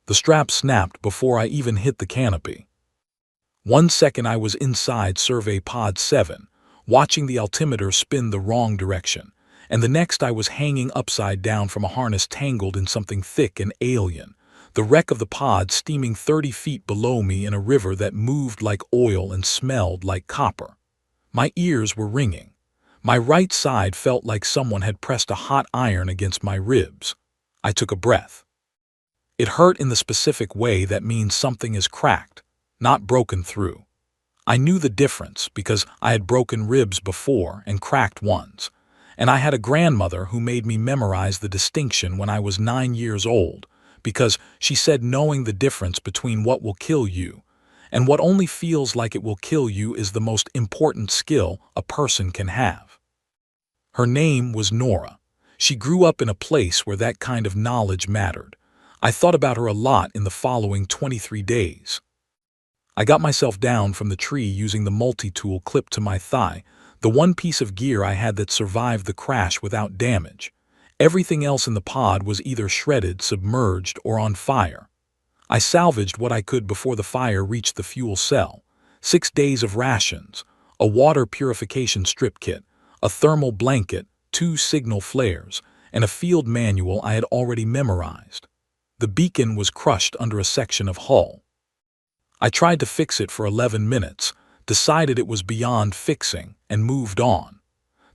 The strap snapped before I even hit the canopy. 1 second I was inside Survey Pod 7, watching the altimeter spin the wrong direction, and the next I was hanging upside down from a harness tangled in something thick and alien, the wreck of the pod steaming 30 feet below me in a river that moved like oil and smelled like copper. My ears were ringing. My right side felt like someone had pressed a hot iron against my ribs. I took a breath. It hurt in the specific way that means something is cracked, not broken through. I knew the difference because I had broken ribs before and cracked ones, and I had a grandmother who made me memorize the distinction when I was 9 years old because she said knowing the difference between what will kill you and what only feels like it will kill you is the most important skill a person can have. Her name was Nora. She grew up in a place where that kind of knowledge mattered. I thought about her a lot in the following 23 days. I got myself down from the tree using the multi-tool clipped to my thigh, the one piece of gear I had that survived the crash without damage. Everything else in the pod was either shredded, submerged, or on fire. I salvaged what I could before the fire reached the fuel cell. 6 days of rations, a water purification strip kit, a thermal blanket, 2 signal flares, and a field manual I had already memorized. The beacon was crushed under a section of hull. I tried to fix it for 11 minutes, decided it was beyond fixing, and moved on.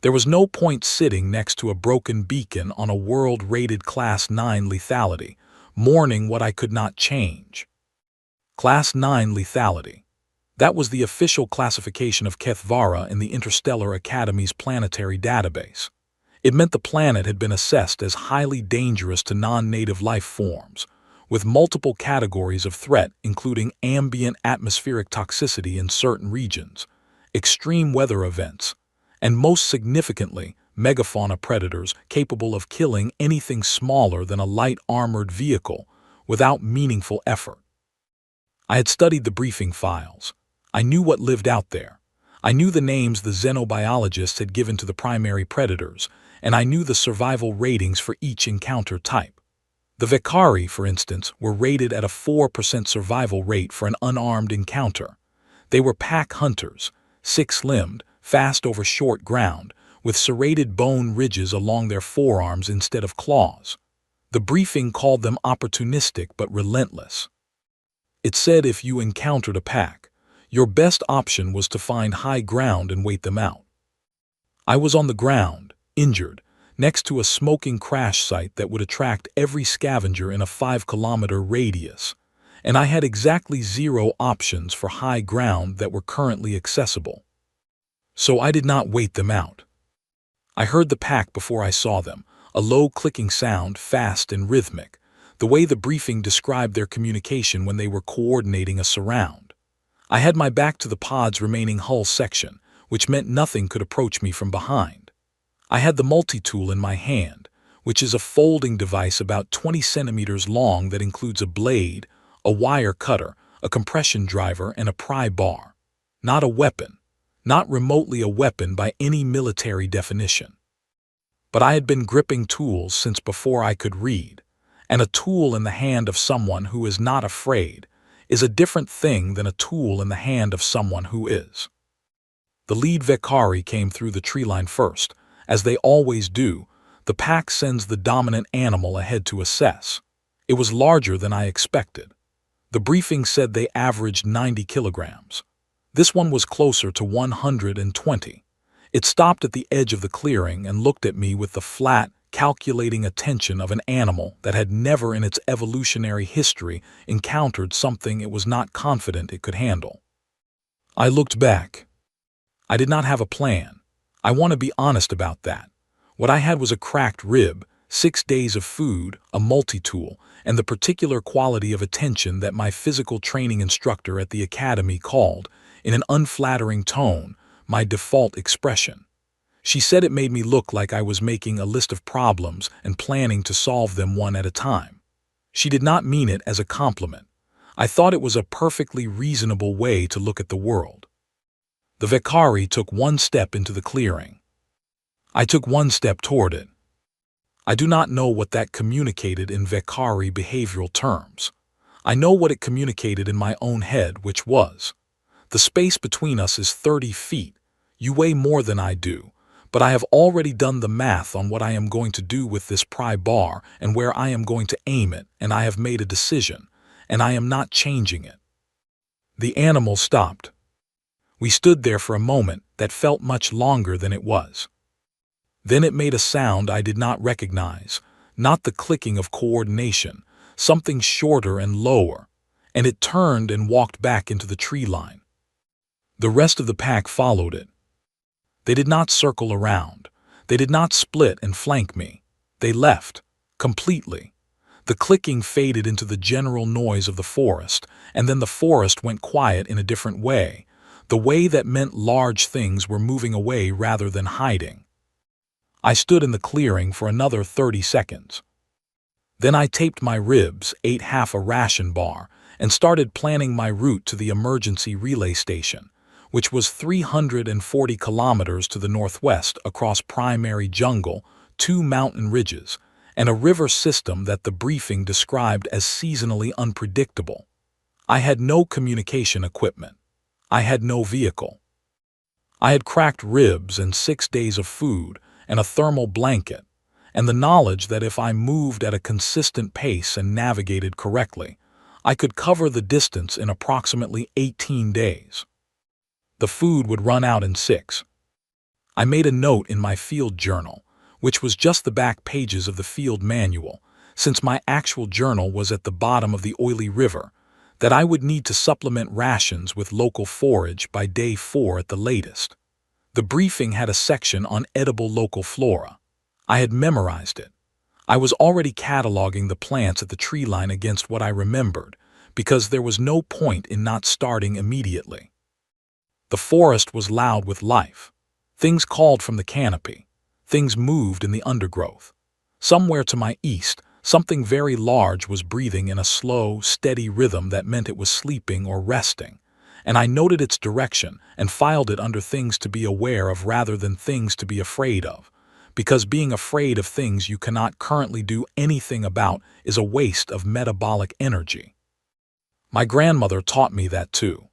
There was no point sitting next to a broken beacon on a world rated Class 9 lethality, mourning what I could not change. Class 9 lethality. That was the official classification of Kethvara in the Interstellar Academy's planetary database. It meant the planet had been assessed as highly dangerous to non-native life forms, with multiple categories of threat including ambient atmospheric toxicity in certain regions, extreme weather events, and most significantly, megafauna predators capable of killing anything smaller than a light armored vehicle without meaningful effort. I had studied the briefing files. I knew what lived out there. I knew the names the xenobiologists had given to the primary predators, and I knew the survival ratings for each encounter type. The Vekari, for instance, were rated at a 4% survival rate for an unarmed encounter. They were pack hunters, 6-limbed, fast over short ground, with serrated bone ridges along their forearms instead of claws. The briefing called them opportunistic but relentless. It said if you encountered a pack, your best option was to find high ground and wait them out. I was on the ground, injured, next to a smoking crash site that would attract every scavenger in a 5-kilometer radius, and I had exactly 0 options for high ground that were currently accessible. So I did not wait them out. I heard the pack before I saw them, a low clicking sound, fast and rhythmic, the way the briefing described their communication when they were coordinating a surround. I had my back to the pod's remaining hull section, which meant nothing could approach me from behind. I had the multi-tool in my hand, which is a folding device about 20 centimeters long that includes a blade, a wire cutter, a compression driver, and a pry bar. Not a weapon. Not remotely a weapon by any military definition. But I had been gripping tools since before I could read, and a tool in the hand of someone who is not afraid is a different thing than a tool in the hand of someone who is. The lead Vekari came through the tree line first. As they always do, the pack sends the dominant animal ahead to assess. It was larger than I expected. The briefing said they averaged 90 kilograms. This one was closer to 120. It stopped at the edge of the clearing and looked at me with the flat, calculating attention of an animal that had never in its evolutionary history encountered something it was not confident it could handle. I looked back. I did not have a plan. I want to be honest about that. What I had was a cracked rib, 6 days of food, a multi-tool, and the particular quality of attention that my physical training instructor at the academy called, in an unflattering tone, my default expression. She said it made me look like I was making a list of problems and planning to solve them one at a time. She did not mean it as a compliment. I thought it was a perfectly reasonable way to look at the world. The Vekari took 1 step into the clearing. I took 1 step toward it. I do not know what that communicated in Vekari behavioral terms. I know what it communicated in my own head, which was, the space between us is 30 feet. You weigh more than I do, but I have already done the math on what I am going to do with this pry bar and where I am going to aim it, and I have made a decision, and I am not changing it. The animal stopped. We stood there for a moment that felt much longer than it was. Then it made a sound I did not recognize, not the clicking of coordination, something shorter and lower, and it turned and walked back into the tree line. The rest of the pack followed it. They did not circle around. They did not split and flank me. They left, completely. The clicking faded into the general noise of the forest, and then the forest went quiet in a different way, the way that meant large things were moving away rather than hiding. I stood in the clearing for another 30 seconds. Then I taped my ribs, ate half a ration bar, and started planning my route to the emergency relay station, which was 340 kilometers to the northwest across primary jungle, 2 mountain ridges, and a river system that the briefing described as seasonally unpredictable. I had no communication equipment. I had no vehicle. I had cracked ribs and 6 days of food and a thermal blanket, and the knowledge that if I moved at a consistent pace and navigated correctly, I could cover the distance in approximately 18 days. The food would run out in 6. I made a note in my field journal, which was just the back pages of the field manual, since my actual journal was at the bottom of the oily river, that I would need to supplement rations with local forage by day 4 at the latest. The briefing had a section on edible local flora. I had memorized it. I was already cataloging the plants at the tree line against what I remembered, because there was no point in not starting immediately. The forest was loud with life. Things called from the canopy. Things moved in the undergrowth. Somewhere to my east, something very large was breathing in a slow, steady rhythm that meant it was sleeping or resting, and I noted its direction and filed it under things to be aware of rather than things to be afraid of, because being afraid of things you cannot currently do anything about is a waste of metabolic energy. My grandmother taught me that too.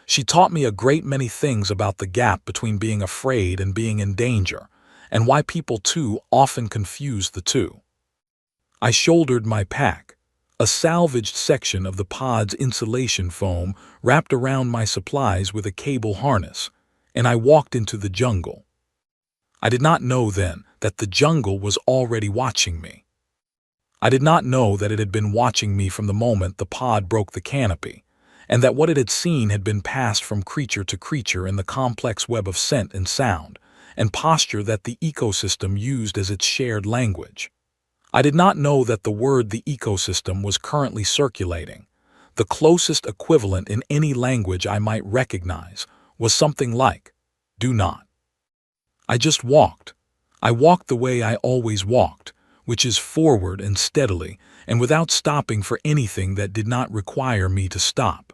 She taught me a great many things about the gap between being afraid and being in danger, and why people too often confuse the two. I shouldered my pack, a salvaged section of the pod's insulation foam wrapped around my supplies with a cable harness, and I walked into the jungle. I did not know then that the jungle was already watching me. I did not know that it had been watching me from the moment the pod broke the canopy, and that what it had seen had been passed from creature to creature in the complex web of scent and sound, and posture that the ecosystem used as its shared language. I did not know that the word the ecosystem was currently circulating. The closest equivalent in any language I might recognize was something like, "do not." I just walked. I walked the way I always walked, which is forward and steadily, and without stopping for anything that did not require me to stop.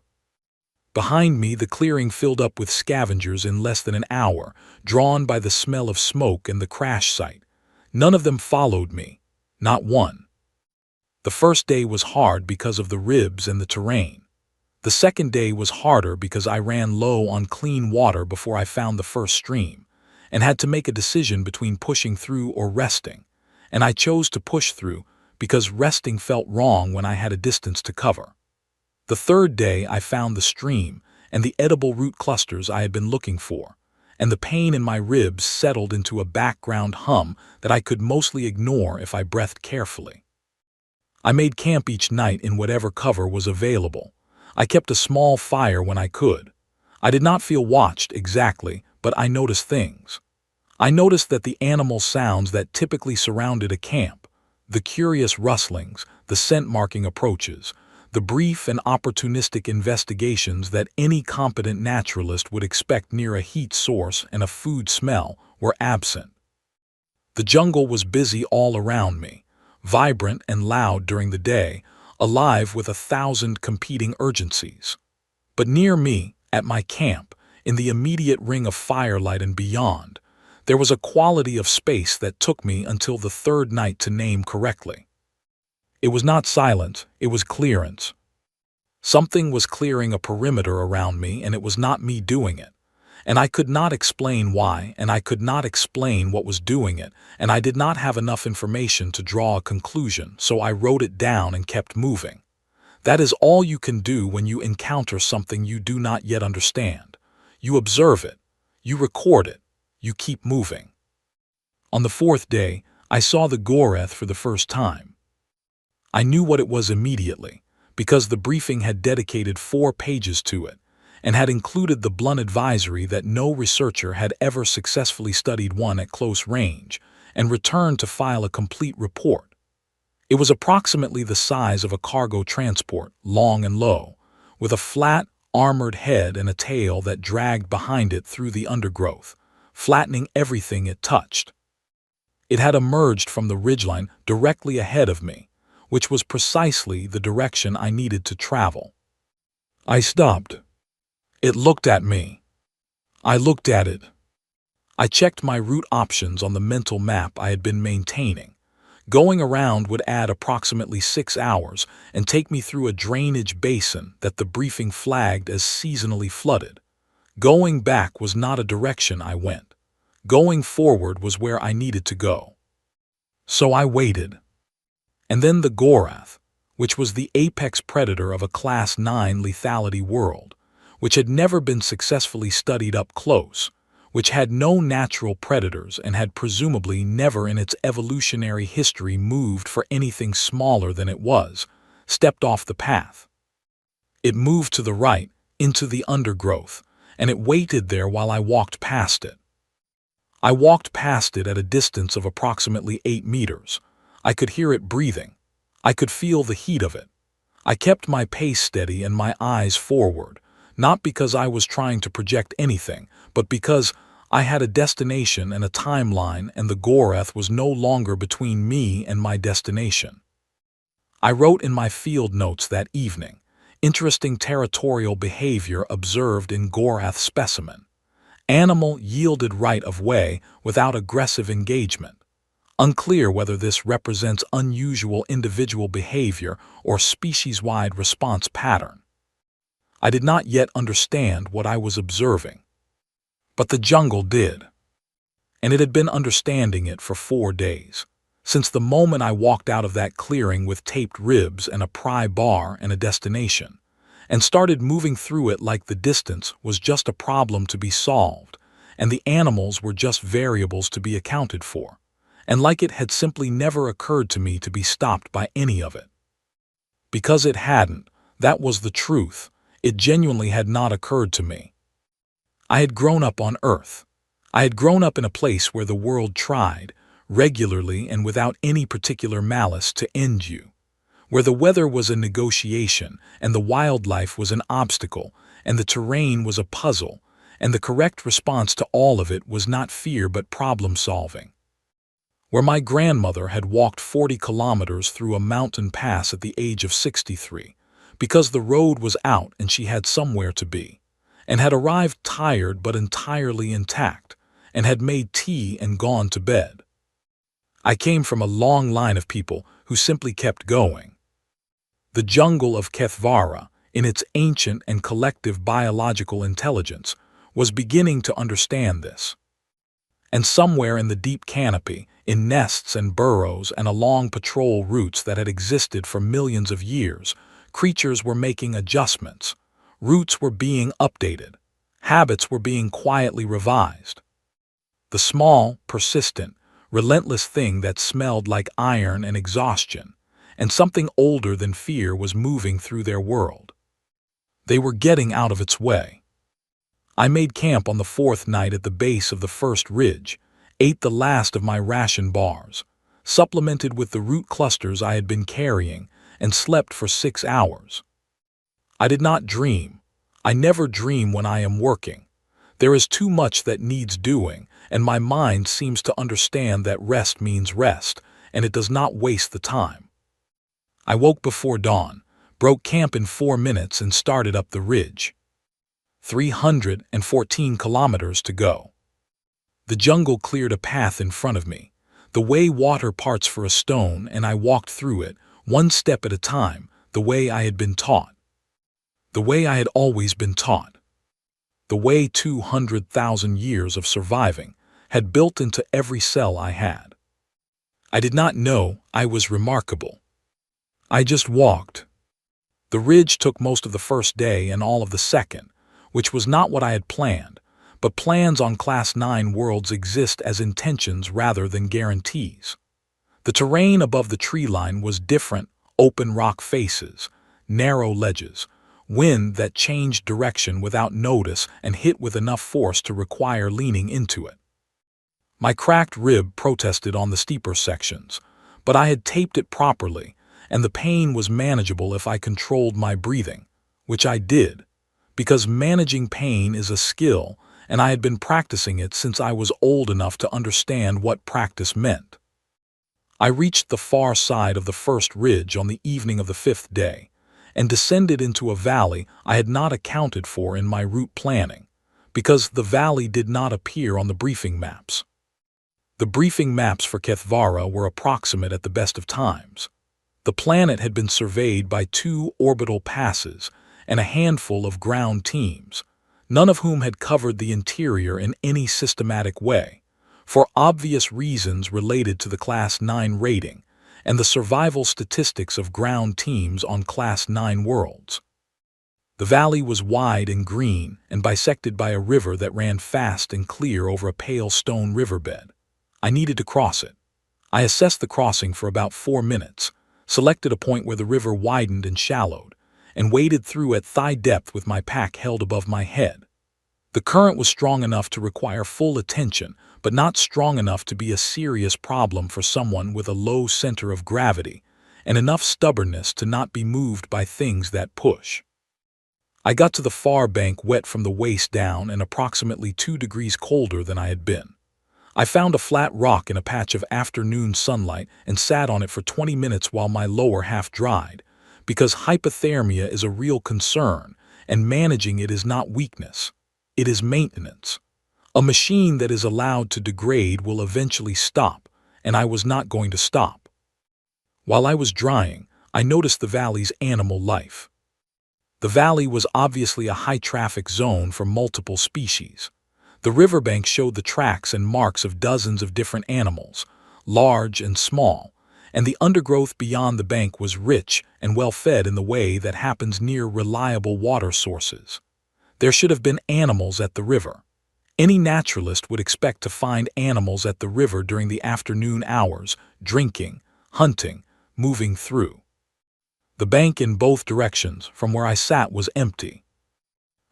Behind me, the clearing filled up with scavengers in less than an hour, drawn by the smell of smoke and the crash site. None of them followed me. Not one. The first day was hard because of the ribs and the terrain. The second day was harder because I ran low on clean water before I found the first stream, and had to make a decision between pushing through or resting, and I chose to push through because resting felt wrong when I had a distance to cover. The third day I found the stream and the edible root clusters I had been looking for, and the pain in my ribs settled into a background hum that I could mostly ignore if I breathed carefully. I made camp each night in whatever cover was available. I kept a small fire when I could. I did not feel watched exactly, but I noticed things. I noticed that the animal sounds that typically surrounded a camp, the curious rustlings, the scent-marking approaches, the brief and opportunistic investigations that any competent naturalist would expect near a heat source and a food smell, were absent. The jungle was busy all around me, vibrant and loud during the day, alive with 1,000 competing urgencies. But near me, at my camp, in the immediate ring of firelight and beyond, there was a quality of space that took me until the third night to name correctly. It was not silence, it was clearance. Something was clearing a perimeter around me, and it was not me doing it. And I could not explain why, and I could not explain what was doing it, and I did not have enough information to draw a conclusion, so I wrote it down and kept moving. That is all you can do when you encounter something you do not yet understand. You observe it, you record it, you keep moving. On the fourth day, I saw the Goreth for the first time. I knew what it was immediately, because the briefing had dedicated 4 pages to it, and had included the blunt advisory that no researcher had ever successfully studied one at close range, and returned to file a complete report. It was approximately the size of a cargo transport, long and low, with a flat, armored head and a tail that dragged behind it through the undergrowth, flattening everything it touched. It had emerged from the ridgeline directly ahead of me, which was precisely the direction I needed to travel. I stopped. It looked at me. I looked at it. I checked my route options on the mental map I had been maintaining. Going around would add approximately 6 hours and take me through a drainage basin that the briefing flagged as seasonally flooded. Going back was not a direction I went. Going forward was where I needed to go. So I waited. And then the Gorath, which was the apex predator of a Class 9 lethality world, which had never been successfully studied up close, which had no natural predators and had presumably never in its evolutionary history moved for anything smaller than it was, stepped off the path. It moved to the right, into the undergrowth, and it waited there while I walked past it. I walked past it at a distance of approximately 8 meters. I could hear it breathing. I could feel the heat of it. I kept my pace steady and my eyes forward, not because I was trying to project anything, but because I had a destination and a timeline, and the Goreth was no longer between me and my destination. I wrote in my field notes that evening, interesting territorial behavior observed in Goreth specimen. Animal yielded right of way without aggressive engagement. Unclear whether this represents unusual individual behavior or species-wide response pattern. I did not yet understand what I was observing. But the jungle did. And it had been understanding it for 4 days, since the moment I walked out of that clearing with taped ribs and a pry bar and a destination, and started moving through it like the distance was just a problem to be solved, and the animals were just variables to be accounted for, and like it had simply never occurred to me to be stopped by any of it. Because it hadn't, that was the truth, it genuinely had not occurred to me. I had grown up on Earth. I had grown up in a place where the world tried, regularly and without any particular malice, to end you, where the weather was a negotiation, and the wildlife was an obstacle, and the terrain was a puzzle, and the correct response to all of it was not fear but problem-solving. Where my grandmother had walked 40 kilometers through a mountain pass at the age of 63, because the road was out and she had somewhere to be, and had arrived tired but entirely intact, and had made tea and gone to bed. I came from a long line of people who simply kept going. The jungle of Kethvara, in its ancient and collective biological intelligence, was beginning to understand this. And somewhere in the deep canopy, in nests and burrows and along patrol routes that had existed for millions of years, creatures were making adjustments. Routes were being updated. Habits were being quietly revised. The small, persistent, relentless thing that smelled like iron and exhaustion, and something older than fear, was moving through their world. They were getting out of its way. I made camp on the 4th night at the base of the first ridge, ate the last of my ration bars, supplemented with the root clusters I had been carrying, and slept for 6 hours. I did not dream. I never dream when I am working. There is too much that needs doing, and my mind seems to understand that rest means rest, and it does not waste the time. I woke before dawn, broke camp in 4 minutes, and started up the ridge. 314 kilometers to go. The jungle cleared a path in front of me, the way water parts for a stone, and I walked through it, one step at a time, the way I had been taught. The way I had always been taught. The way 200,000 years of surviving had built into every cell I had. I did not know I was remarkable. I just walked. The ridge took most of the first day and all of the second, which was not what I had planned, but plans on Class 9 worlds exist as intentions rather than guarantees. The terrain above the tree line was different: open rock faces, narrow ledges, wind that changed direction without notice and hit with enough force to require leaning into it. My cracked rib protested on the steeper sections, but I had taped it properly, and the pain was manageable if I controlled my breathing, which I did, because managing pain is a skill, and I had been practicing it since I was old enough to understand what practice meant. I reached the far side of the first ridge on the evening of the fifth day, and descended into a valley I had not accounted for in my route planning, because the valley did not appear on the briefing maps. The briefing maps for Kethvara were approximate at the best of times. The planet had been surveyed by 2 orbital passes and a handful of ground teams, none of whom had covered the interior in any systematic way, for obvious reasons related to the Class 9 rating and the survival statistics of ground teams on Class 9 worlds. The valley was wide and green and bisected by a river that ran fast and clear over a pale stone riverbed. I needed to cross it. I assessed the crossing for about 4 minutes, selected a point where the river widened and shallowed, and waded through at thigh depth with my pack held above my head. The current was strong enough to require full attention, but not strong enough to be a serious problem for someone with a low center of gravity and enough stubbornness to not be moved by things that push. I got to the far bank wet from the waist down and approximately 2 degrees colder than I had been. I found a flat rock in a patch of afternoon sunlight and sat on it for 20 minutes while my lower half dried, because hypothermia is a real concern, and managing it is not weakness. It is maintenance. A machine that is allowed to degrade will eventually stop, and I was not going to stop. While I was drying, I noticed the valley's animal life. The valley was obviously a high-traffic zone for multiple species. The riverbank showed the tracks and marks of dozens of different animals, large and small, and the undergrowth beyond the bank was rich and well-fed in the way that happens near reliable water sources. There should have been animals at the river. Any naturalist would expect to find animals at the river during the afternoon hours, drinking, hunting, moving through. The bank in both directions from where I sat was empty.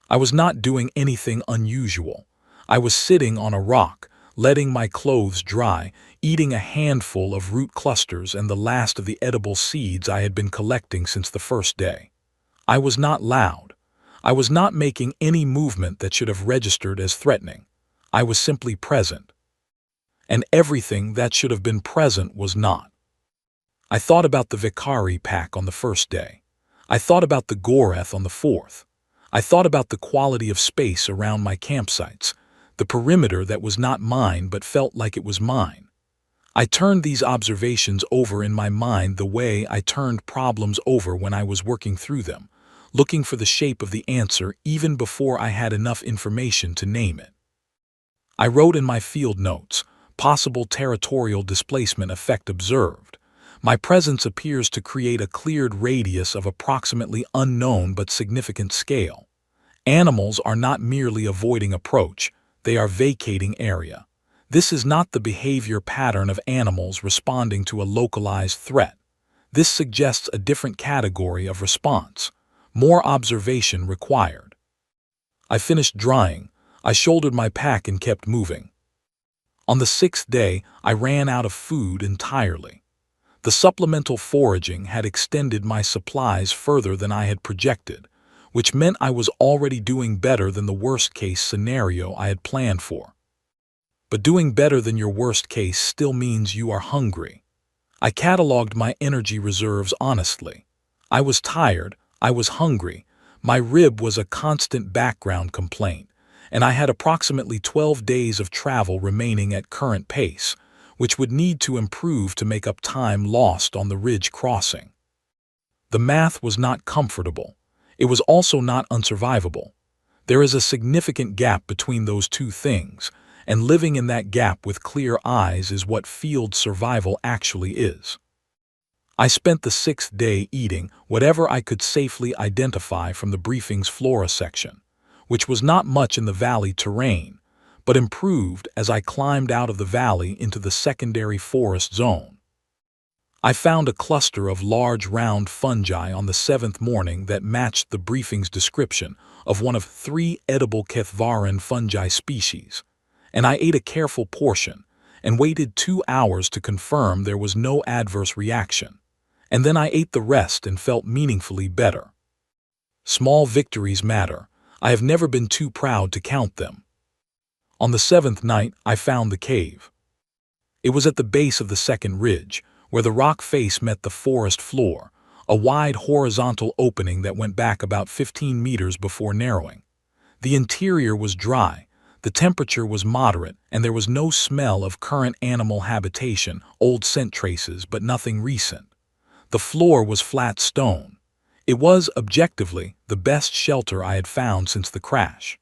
I was not doing anything unusual. I was sitting on a rock, letting my clothes dry, eating a handful of root clusters and the last of the edible seeds I had been collecting since the first day. I was not loud. I was not making any movement that should have registered as threatening. I was simply present. And everything that should have been present was not. I thought about the Vicari pack on the first day. I thought about the Goreth on the fourth. I thought about the quality of space around my campsites, the perimeter that was not mine but felt like it was mine. I turned these observations over in my mind the way I turned problems over when I was working through them, looking for the shape of the answer even before I had enough information to name it. I wrote in my field notes, possible territorial displacement effect observed. My presence appears to create a cleared radius of approximately unknown but significant scale. Animals are not merely avoiding approach, they are vacating area. This is not the behavior pattern of animals responding to a localized threat. This suggests a different category of response. More observation required. I finished drying. I shouldered my pack and kept moving. On the 6th day, I ran out of food entirely. The supplemental foraging had extended my supplies further than I had projected, which meant I was already doing better than the worst-case scenario I had planned for. But doing better than your worst case still means you are hungry. I cataloged my energy reserves honestly. I was tired. I was hungry, my rib was a constant background complaint, and I had approximately 12 days of travel remaining at current pace, which would need to improve to make up time lost on the ridge crossing. The math was not comfortable. it was also not unsurvivable. There is a significant gap between those two things, and living in that gap with clear eyes is what field survival actually is. I spent the 6th day eating whatever I could safely identify from the briefing's flora section, which was not much in the valley terrain, but improved as I climbed out of the valley into the secondary forest zone. I found a cluster of large round fungi on the 7th morning that matched the briefing's description of one of 3 edible Kethvaran fungi species, and I ate a careful portion and waited 2 hours to confirm there was no adverse reaction, and then I ate the rest and felt meaningfully better. Small victories matter. I have never been too proud to count them. On the 7th night, I found the cave. It was at the base of the second ridge, where the rock face met the forest floor, a wide horizontal opening that went back about 15 meters before narrowing. The interior was dry, the temperature was moderate, and there was no smell of current animal habitation, old scent traces, but nothing recent. The floor was flat stone. It was, objectively, the best shelter I had found since the crash.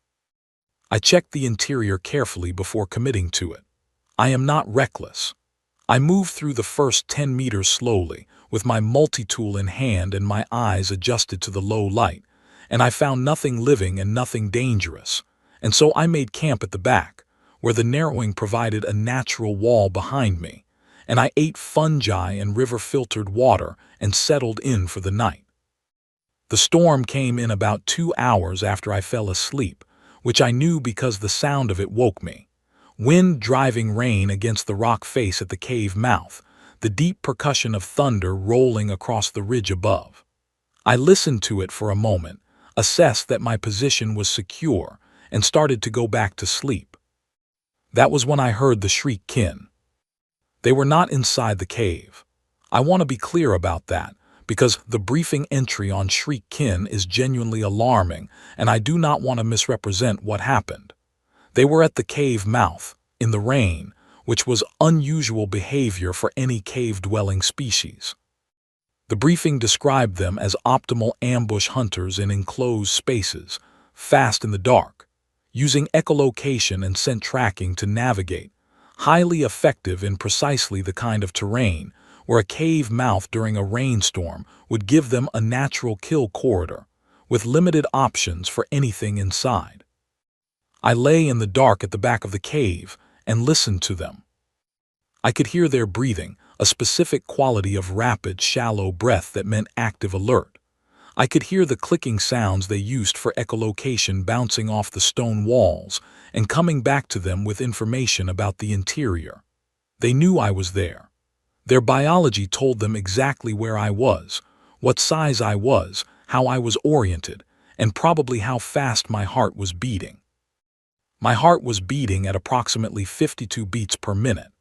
I checked the interior carefully before committing to it. I am not reckless. I moved through the first 10 meters slowly, with my multi-tool in hand and my eyes adjusted to the low light, and I found nothing living and nothing dangerous, and so I made camp at the back, where the narrowing provided a natural wall behind me, and I ate fungi and river-filtered water and settled in for the night. The storm came in about 2 hours after I fell asleep, which I knew because the sound of it woke me. Wind driving rain against the rock face at the cave mouth, the deep percussion of thunder rolling across the ridge above. I listened to it for a moment, assessed that my position was secure, and started to go back to sleep. That was when I heard the shriek kin. They were not inside the cave. I want to be clear about that, because the briefing entry on shriek kin is genuinely alarming, and I do not want to misrepresent what happened. They were at the cave mouth, in the rain, which was unusual behavior for any cave-dwelling species. The briefing described them as optimal ambush hunters in enclosed spaces, fast in the dark, using echolocation and scent tracking to navigate, highly effective in precisely the kind of terrain where a cave mouth during a rainstorm would give them a natural kill corridor, with limited options for anything inside. I lay in the dark at the back of the cave and listened to them. I could hear their breathing, a specific quality of rapid, shallow breath that meant active alert. I could hear the clicking sounds they used for echolocation bouncing off the stone walls and coming back to them with information about the interior. They knew I was there. Their biology told them exactly where I was, what size I was, how I was oriented, and probably how fast my heart was beating. My heart was beating at approximately 52 beats per minute.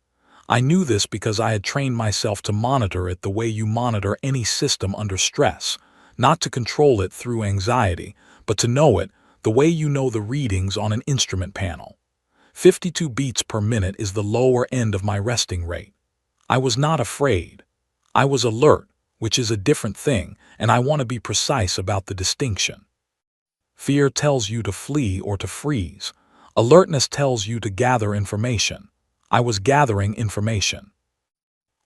I knew this because I had trained myself to monitor it the way you monitor any system under stress, not to control it through anxiety, but to know it the way you know the readings on an instrument panel. 52 beats per minute is the lower end of my resting rate. I was not afraid. I was alert, which is a different thing, and I want to be precise about the distinction. Fear tells you to flee or to freeze. Alertness tells you to gather information. I was gathering information.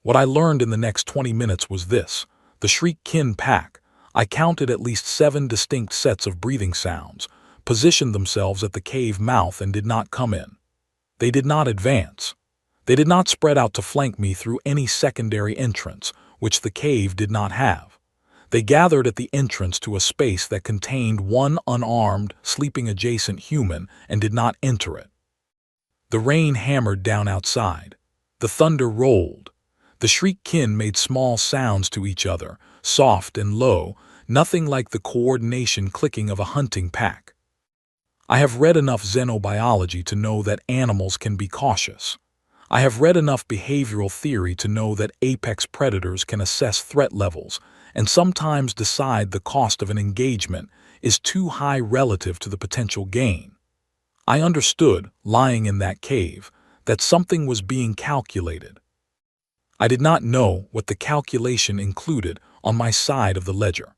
What I learned in the next 20 minutes was this: the shriek kin pack. I counted at least 7 distinct sets of breathing sounds, positioned themselves at the cave mouth and did not come in. They did not advance. They did not spread out to flank me through any secondary entrance, which the cave did not have. They gathered at the entrance to a space that contained one unarmed, sleeping adjacent human and did not enter it. The rain hammered down outside. The thunder rolled. The shriek kin made small sounds to each other, soft and low, nothing like the coordination clicking of a hunting pack. I have read enough xenobiology to know that animals can be cautious. I have read enough behavioral theory to know that apex predators can assess threat levels and sometimes decide the cost of an engagement is too high relative to the potential gain. I understood, lying in that cave, that something was being calculated. I did not know what the calculation included on my side of the ledger.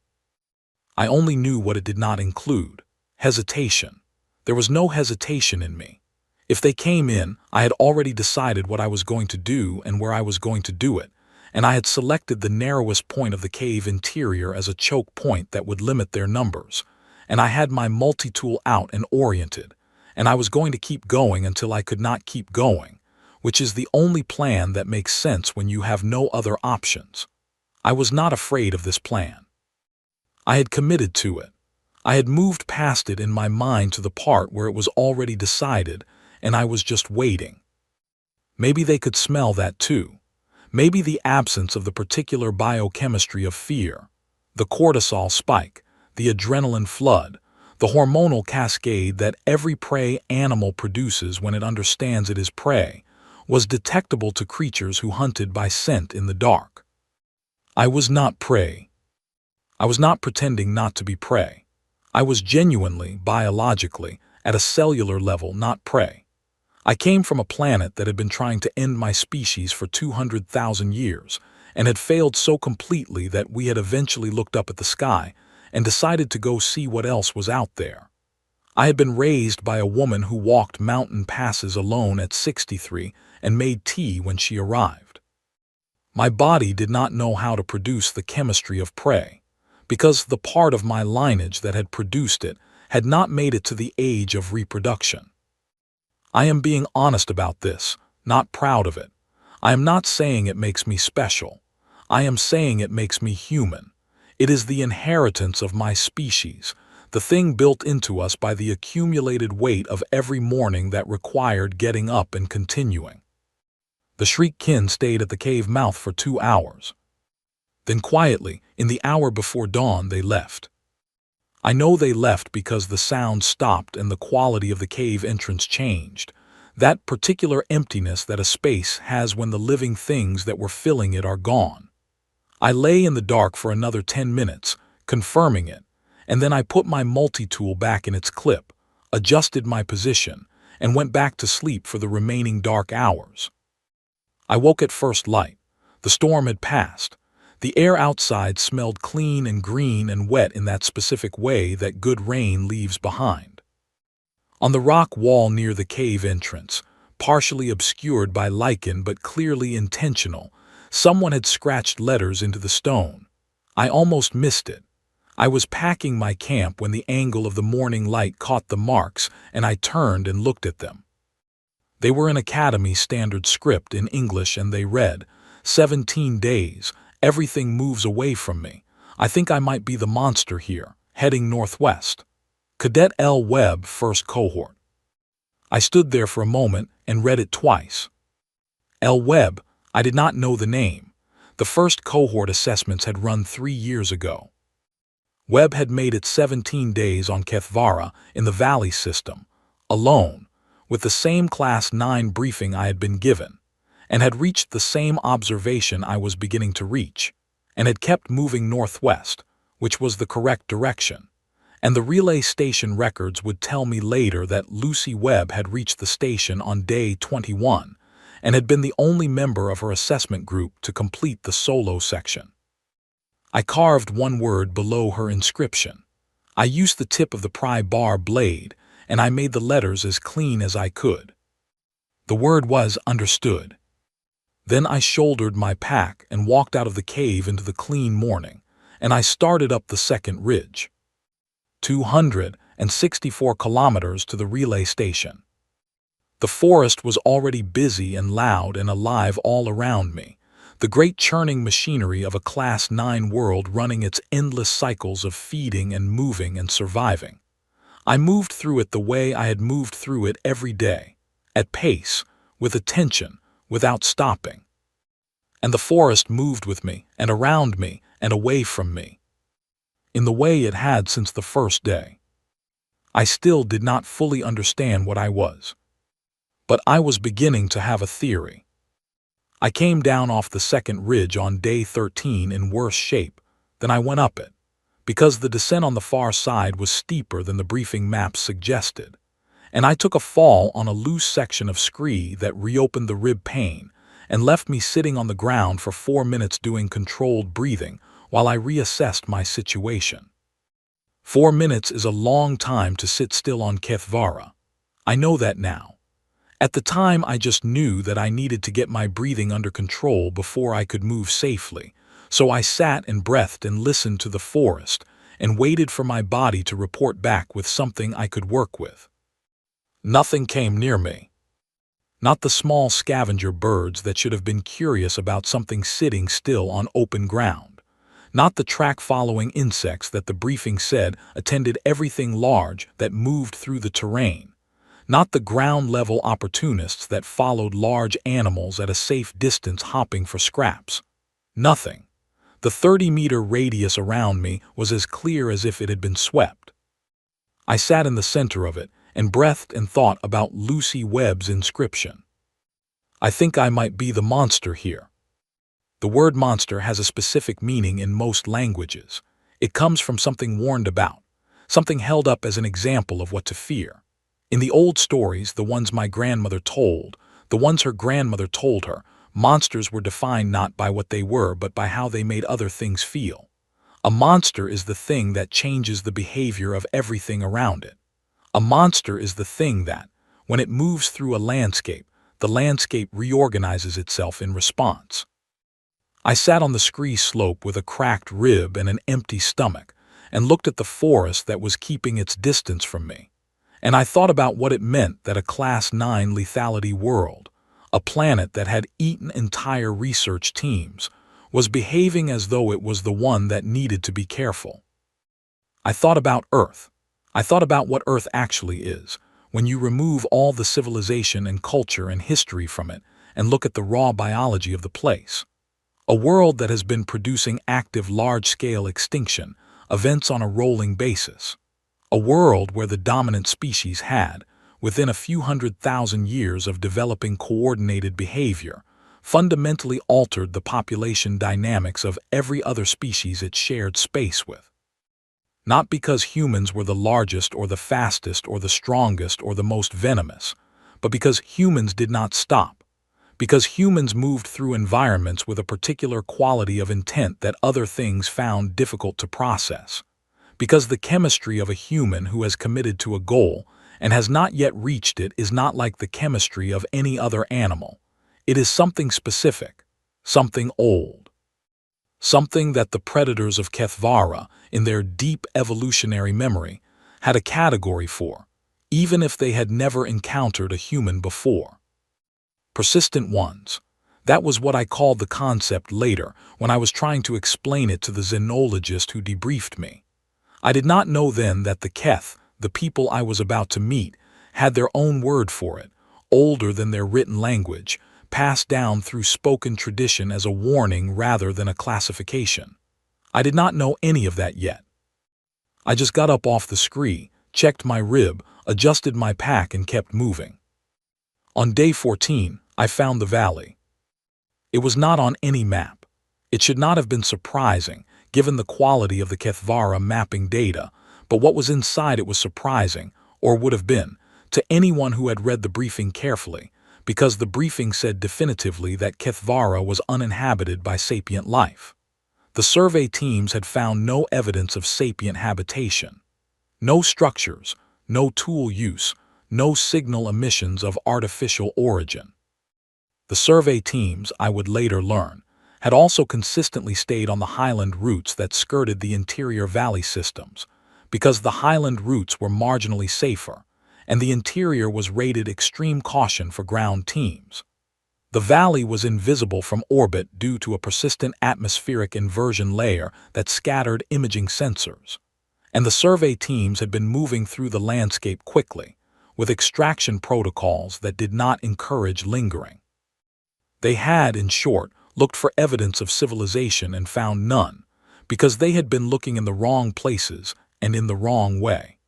I only knew what it did not include: hesitation. There was no hesitation in me. If they came in, I had already decided what I was going to do and where I was going to do it, and I had selected the narrowest point of the cave interior as a choke point that would limit their numbers, and I had my multi-tool out and oriented, and I was going to keep going until I could not keep going, which is the only plan that makes sense when you have no other options. I was not afraid of this plan. I had committed to it. I had moved past it in my mind to the part where it was already decided, and I was just waiting. Maybe they could smell that too. Maybe the absence of the particular biochemistry of fear, the cortisol spike, the adrenaline flood, the hormonal cascade that every prey animal produces when it understands it is prey, was detectable to creatures who hunted by scent in the dark. I was not prey. I was not pretending not to be prey. I was genuinely, biologically, at a cellular level, not prey. I came from a planet that had been trying to end my species for 200,000 years, and had failed so completely that we had eventually looked up at the sky and decided to go see what else was out there. I had been raised by a woman who walked mountain passes alone at 63 and made tea when she arrived. My body did not know how to produce the chemistry of prey, because the part of my lineage that had produced it had not made it to the age of reproduction. I am being honest about this, not proud of it. I am not saying it makes me special. I am saying it makes me human. It is the inheritance of my species, the thing built into us by the accumulated weight of every morning that required getting up and continuing. The Shriek-kin stayed at the cave mouth for 2 hours. Then quietly, in the hour before dawn, they left. I know they left because the sound stopped and the quality of the cave entrance changed, that particular emptiness that a space has when the living things that were filling it are gone. I lay in the dark for another 10 minutes, confirming it, and then I put my multi-tool back in its clip, adjusted my position, and went back to sleep for the remaining dark hours. I woke at first light. The storm had passed. The air outside smelled clean and green and wet in that specific way that good rain leaves behind. On the rock wall near the cave entrance, partially obscured by lichen but clearly intentional, someone had scratched letters into the stone. I almost missed it. I was packing my camp when the angle of the morning light caught the marks, and I turned and looked at them. They were in Academy Standard script in English, and they read, 17 days. Everything moves away from me. I think I might be the monster here, heading northwest. Cadet L. Webb, first cohort. I stood there for a moment and read it twice. L. Webb, I did not know the name. The first cohort assessments had run 3 years ago. Webb had made it 17 days on Kethvara in the Valley system, alone, with the same Class 9 briefing I had been given, and had reached the same observation I was beginning to reach, and had kept moving northwest, which was the correct direction, and the relay station records would tell me later that Lucy Webb had reached the station on day 21 and had been the only member of her assessment group to complete the solo section. I carved one word below her inscription. I used the tip of the pry bar blade, and I made the letters as clean as I could. The word was understood. Then I shouldered my pack and walked out of the cave into the clean morning, and I started up the second ridge. 264 kilometers to the relay station. The forest was already busy and loud and alive all around me, the great churning machinery of a Class 9 world running its endless cycles of feeding and moving and surviving. I moved through it the way I had moved through it every day, at pace, with attention, without stopping. And the forest moved with me, and around me, and away from me, in the way it had since the first day. I still did not fully understand what I was, but I was beginning to have a theory. I came down off the second ridge on day 13 in worse shape than I went up it, because the descent on the far side was steeper than the briefing maps suggested, and I took a fall on a loose section of scree that reopened the rib pane and left me sitting on the ground for 4 minutes doing controlled breathing while I reassessed my situation. 4 minutes is a long time to sit still on Kethvara. I know that now. At the time, I just knew that I needed to get my breathing under control before I could move safely, so I sat and breathed and listened to the forest and waited for my body to report back with something I could work with. Nothing came near me. Not the small scavenger birds that should have been curious about something sitting still on open ground. Not the track-following insects that the briefing said attended everything large that moved through the terrain. Not the ground-level opportunists that followed large animals at a safe distance hopping for scraps. Nothing. The 30-meter radius around me was as clear as if it had been swept. I sat in the center of it and breathed and thought about Lucy Webb's inscription. I think I might be the monster here. The word monster has a specific meaning in most languages. It comes from something warned about, something held up as an example of what to fear. In the old stories, the ones my grandmother told, the ones her grandmother told her, monsters were defined not by what they were but by how they made other things feel. A monster is the thing that changes the behavior of everything around it. A monster is the thing that, when it moves through a landscape, the landscape reorganizes itself in response. I sat on the scree slope with a cracked rib and an empty stomach and looked at the forest that was keeping its distance from me. And I thought about what it meant that a Class 9 lethality world, a planet that had eaten entire research teams, was behaving as though it was the one that needed to be careful. I thought about Earth. I thought about what Earth actually is, when you remove all the civilization and culture and history from it and look at the raw biology of the place. A world that has been producing active large-scale extinction, events on a rolling basis. A world where the dominant species had, within a few 100,000 years of developing coordinated behavior, fundamentally altered the population dynamics of every other species it shared space with. Not because humans were the largest or the fastest or the strongest or the most venomous, but because humans did not stop. Because humans moved through environments with a particular quality of intent that other things found difficult to process. Because the chemistry of a human who has committed to a goal and has not yet reached it is not like the chemistry of any other animal. It is something specific, something old. Something that the predators of Kethvara, in their deep evolutionary memory, had a category for, even if they had never encountered a human before. Persistent ones. That was what I called the concept later when I was trying to explain it to the xenologist who debriefed me. I did not know then that the Keth, the people I was about to meet, had their own word for it, older than their written language, passed down through spoken tradition as a warning rather than a classification. I did not know any of that yet. I just got up off the scree, checked my rib, adjusted my pack and kept moving. On day 14, I found the valley. It was not on any map. It should not have been surprising, given the quality of the Kethvara mapping data, but what was inside it was surprising, or would have been, to anyone who had read the briefing carefully, because the briefing said definitively that Kethvara was uninhabited by sapient life. The survey teams had found no evidence of sapient habitation. No structures, no tool use, no signal emissions of artificial origin. The survey teams, I would later learn, had also consistently stayed on the highland routes that skirted the interior valley systems, because the highland routes were marginally safer, and the interior was rated extreme caution for ground teams. The valley was invisible from orbit due to a persistent atmospheric inversion layer that scattered imaging sensors, and the survey teams had been moving through the landscape quickly, with extraction protocols that did not encourage lingering. They had, in short, looked for evidence of civilization and found none, because they had been looking in the wrong places and in the wrong way.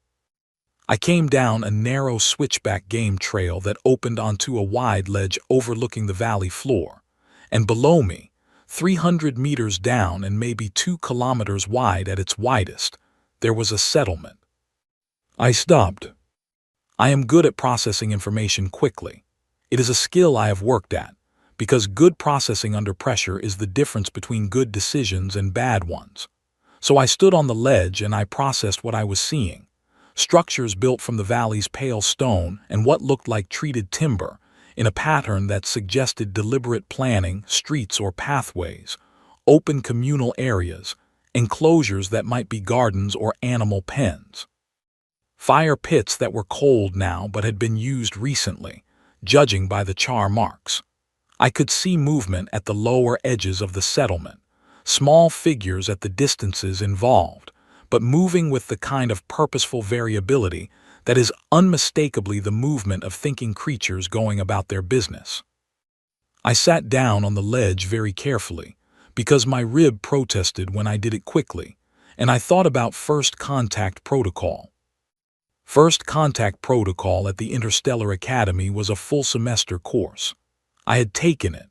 I came down a narrow switchback game trail that opened onto a wide ledge overlooking the valley floor, and below me, 300 meters down and maybe 2 kilometers wide at its widest, there was a settlement. I stopped. I am good at processing information quickly. It is a skill I have worked at, because good processing under pressure is the difference between good decisions and bad ones. So I stood on the ledge and I processed what I was seeing. Structures built from the valley's pale stone and what looked like treated timber, in a pattern that suggested deliberate planning, streets or pathways, open communal areas, enclosures that might be gardens or animal pens. Fire pits that were cold now but had been used recently, judging by the char marks. I could see movement at the lower edges of the settlement, small figures at the distances involved, but moving with the kind of purposeful variability that is unmistakably the movement of thinking creatures going about their business. I sat down on the ledge very carefully, because my rib protested when I did it quickly, and I thought about First Contact Protocol. First Contact Protocol at the Interstellar Academy was a full-semester course. I had taken it.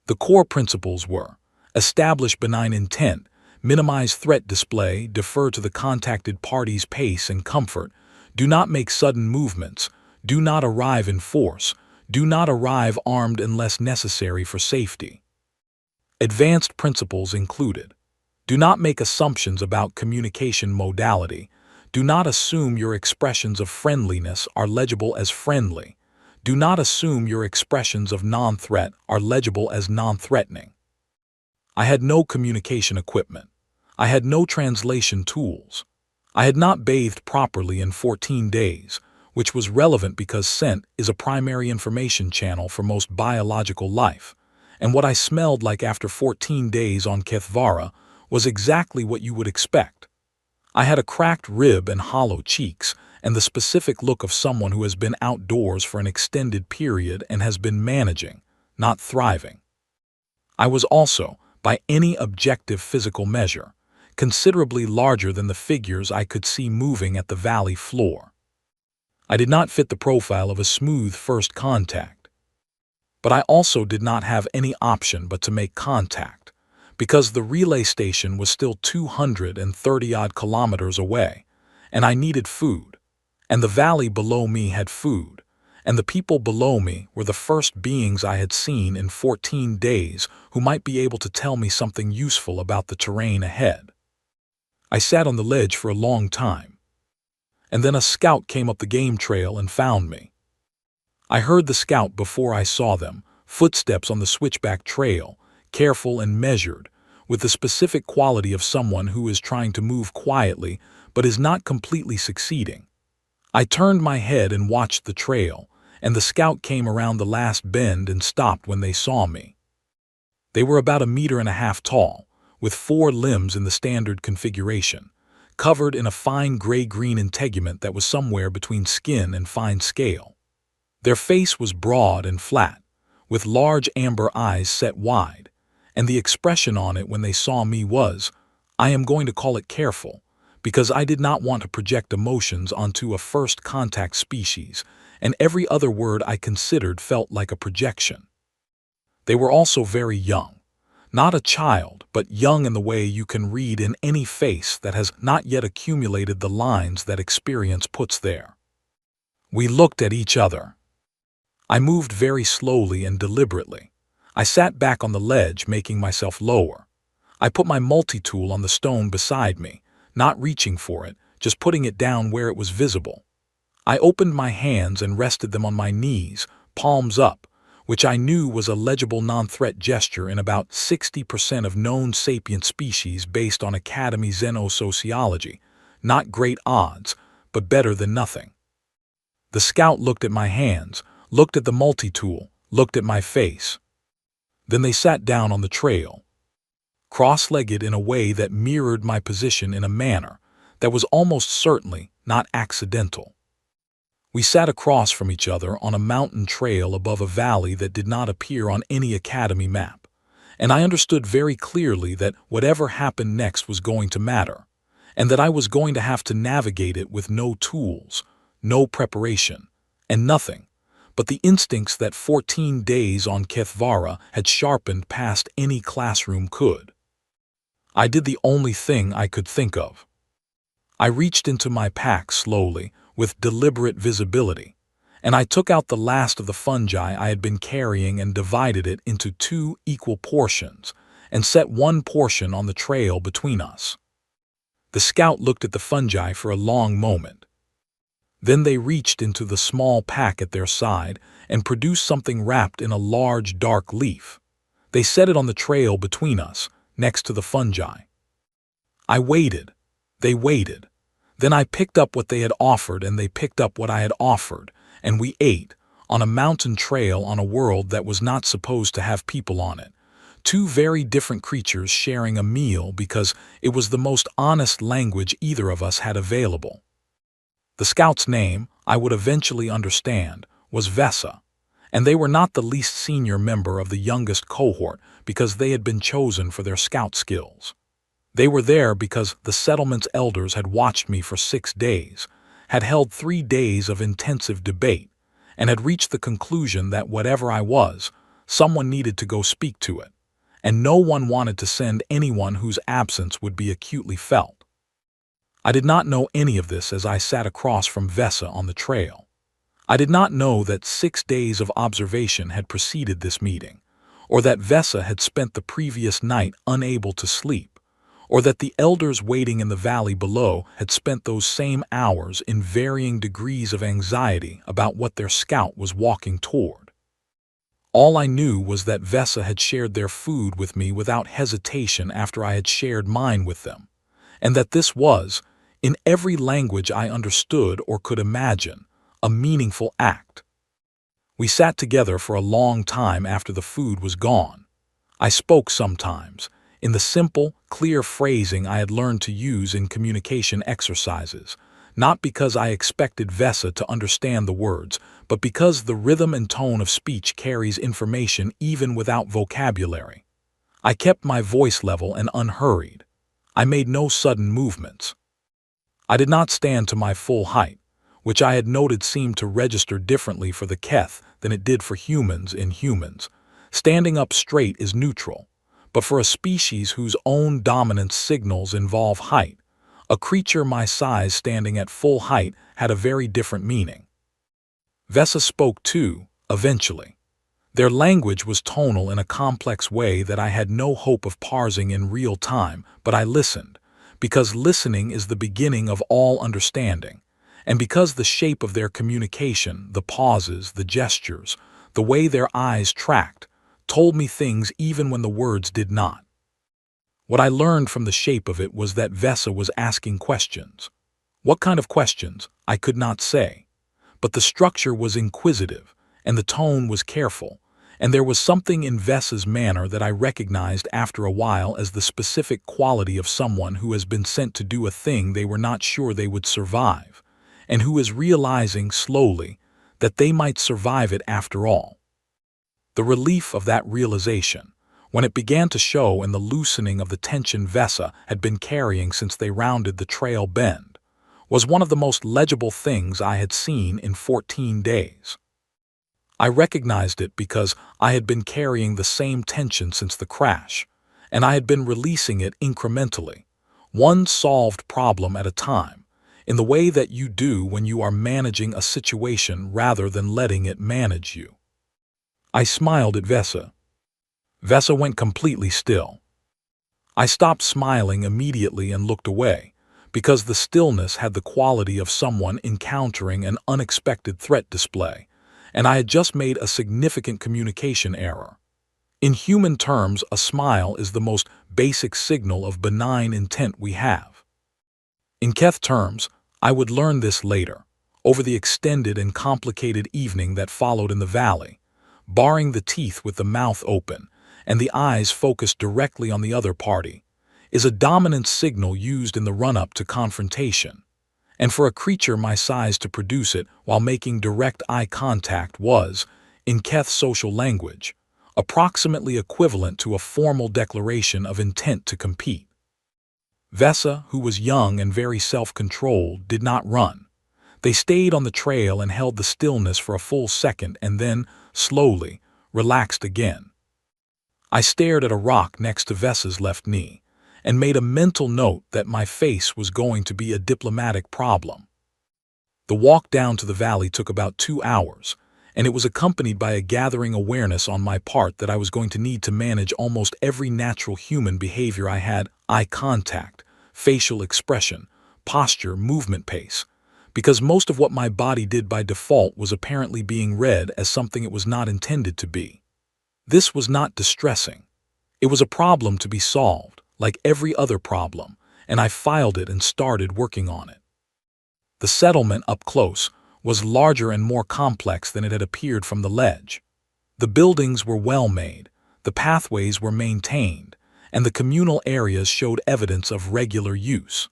The core principles were: establish benign intent, minimize threat display, defer to the contacted party's pace and comfort, do not make sudden movements, do not arrive in force, do not arrive armed unless necessary for safety. Advanced principles included: do not make assumptions about communication modality, do not assume your expressions of friendliness are legible as friendly, do not assume your expressions of non-threat are legible as non-threatening. I had no communication equipment. I had no translation tools. I had not bathed properly in 14 days, which was relevant because scent is a primary information channel for most biological life, and what I smelled like after 14 days on Kethvara was exactly what you would expect. I had a cracked rib and hollow cheeks, and the specific look of someone who has been outdoors for an extended period and has been managing, not thriving. I was also, by any objective physical measure, considerably larger than the figures I could see moving at the valley floor. I did not fit the profile of a smooth first contact. But I also did not have any option but to make contact, because the relay station was still 230-odd kilometers away, and I needed food, and the valley below me had food, and the people below me were the first beings I had seen in 14 days who might be able to tell me something useful about the terrain ahead. I sat on the ledge for a long time, and then a scout came up the game trail and found me. I heard the scout before I saw them, footsteps on the switchback trail, careful and measured, with the specific quality of someone who is trying to move quietly but is not completely succeeding. I turned my head and watched the trail, and the scout came around the last bend and stopped when they saw me. They were about 1.5 meters tall, with 4 limbs in the standard configuration, covered in a fine gray-green integument that was somewhere between skin and fine scale. Their face was broad and flat, with large amber eyes set wide, and the expression on it when they saw me was, I am going to call it careful, because I did not want to project emotions onto a first contact species, and every other word I considered felt like a projection. They were also very young, not a child, but young in the way you can read in any face that has not yet accumulated the lines that experience puts there. We looked at each other. I moved very slowly and deliberately. I sat back on the ledge, making myself lower. I put my multi-tool on the stone beside me, not reaching for it, just putting it down where it was visible. I opened my hands and rested them on my knees, palms up, which I knew was a legible non-threat gesture in about 60% of known sapient species based on Academy xenosociology. Not great odds, but better than nothing. The scout looked at my hands, looked at the multi-tool, looked at my face. Then they sat down on the trail, cross-legged in a way that mirrored my position in a manner that was almost certainly not accidental. We sat across from each other on a mountain trail above a valley that did not appear on any Academy map, and I understood very clearly that whatever happened next was going to matter, and that I was going to have to navigate it with no tools, no preparation, and nothing but the instincts that 14 days on Kethvara had sharpened past any classroom could. I did the only thing I could think of. I reached into my pack slowly, with deliberate visibility, and I took out the last of the fungi I had been carrying and divided it into 2 equal portions, and set one portion on the trail between us. The scout looked at the fungi for a long moment. Then they reached into the small pack at their side and produced something wrapped in a large dark leaf. They set it on the trail between us, next to the fungi. I waited. They waited. Then I picked up what they had offered and they picked up what I had offered, and we ate, on a mountain trail on a world that was not supposed to have people on it. Two very different creatures sharing a meal because it was the most honest language either of us had available. The scout's name, I would eventually understand, was Vesa, and they were not the least senior member of the youngest cohort because they had been chosen for their scout skills. They were there because the settlement's elders had watched me for 6 days, had held 3 days of intensive debate, and had reached the conclusion that whatever I was, someone needed to go speak to it, and no one wanted to send anyone whose absence would be acutely felt. I did not know any of this as I sat across from Vesa on the trail. I did not know that 6 days of observation had preceded this meeting, or that Vesa had spent the previous night unable to sleep, or that the elders waiting in the valley below had spent those same hours in varying degrees of anxiety about what their scout was walking toward. All I knew was that Vesa had shared their food with me without hesitation after I had shared mine with them, and that this was, in every language I understood or could imagine, a meaningful act. We sat together for a long time after the food was gone. I spoke sometimes, in the simple, clear phrasing I had learned to use in communication exercises, not because I expected Vesa to understand the words, but because the rhythm and tone of speech carries information even without vocabulary. I kept my voice level and unhurried. I made no sudden movements. I did not stand to my full height, which I had noted seemed to register differently for the Keth than it did for humans in humans. Standing up straight is neutral, but for a species whose own dominant signals involve height, a creature my size standing at full height had a very different meaning. Vesa spoke too, eventually. Their language was tonal in a complex way that I had no hope of parsing in real time, but I listened, because listening is the beginning of all understanding, and because the shape of their communication, the pauses, the gestures, the way their eyes tracked, told me things even when the words did not. What I learned from the shape of it was that Vesa was asking questions. What kind of questions, I could not say. But the structure was inquisitive, and the tone was careful, and there was something in Vesa's manner that I recognized after a while as the specific quality of someone who has been sent to do a thing they were not sure they would survive, and who is realizing slowly that they might survive it after all. The relief of that realization, when it began to show in the loosening of the tension Vesa had been carrying since they rounded the trail bend, was one of the most legible things I had seen in 14 days. I recognized it because I had been carrying the same tension since the crash, and I had been releasing it incrementally, one solved problem at a time, in the way that you do when you are managing a situation rather than letting it manage you. I smiled at Vesa. Vesa went completely still. I stopped smiling immediately and looked away, because the stillness had the quality of someone encountering an unexpected threat display, and I had just made a significant communication error. In human terms, a smile is the most basic signal of benign intent we have. In Keth terms, I would learn this later, over the extended and complicated evening that followed in the valley, barring the teeth with the mouth open and the eyes focused directly on the other party, is a dominant signal used in the run-up to confrontation, and for a creature my size to produce it while making direct eye contact was, in Keth's social language, approximately equivalent to a formal declaration of intent to compete. Vesa, who was young and very self-controlled, did not run. They stayed on the trail and held the stillness for a full second and then, slowly, relaxed again. I stared at a rock next to Vesa's left knee and made a mental note that my face was going to be a diplomatic problem. The walk down to the valley took about 2 hours, and it was accompanied by a gathering awareness on my part that I was going to need to manage almost every natural human behavior I had: eye contact, facial expression, posture, movement pace, because most of what my body did by default was apparently being read as something it was not intended to be. This was not distressing. It was a problem to be solved, like every other problem, and I filed it and started working on it. The settlement up close was larger and more complex than it had appeared from the ledge. The buildings were well made, the pathways were maintained, and the communal areas showed evidence of regular use.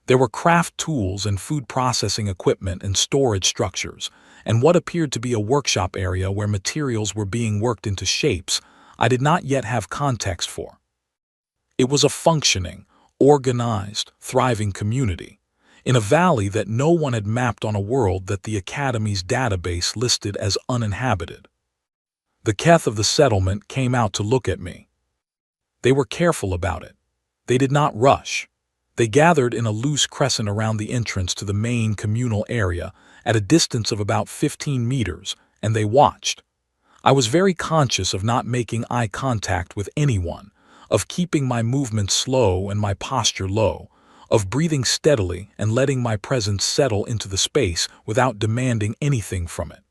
There were craft tools and food processing equipment and storage structures, and what appeared to be a workshop area where materials were being worked into shapes I did not yet have context for. It was a functioning, organized, thriving community, in a valley that no one had mapped on a world that the Academy's database listed as uninhabited. The Keth of the settlement came out to look at me. They were careful about it. They did not rush. They gathered in a loose crescent around the entrance to the main communal area at a distance of about 15 meters, and they watched. I was very conscious of not making eye contact with anyone, of keeping my movements slow and my posture low, of breathing steadily and letting my presence settle into the space without demanding anything from it.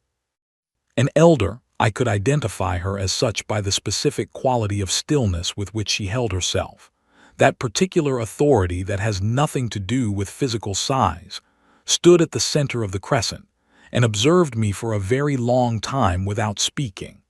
An elder, I could identify her as such by the specific quality of stillness with which she held herself, that particular authority that has nothing to do with physical size, stood at the center of the crescent and observed me for a very long time without speaking.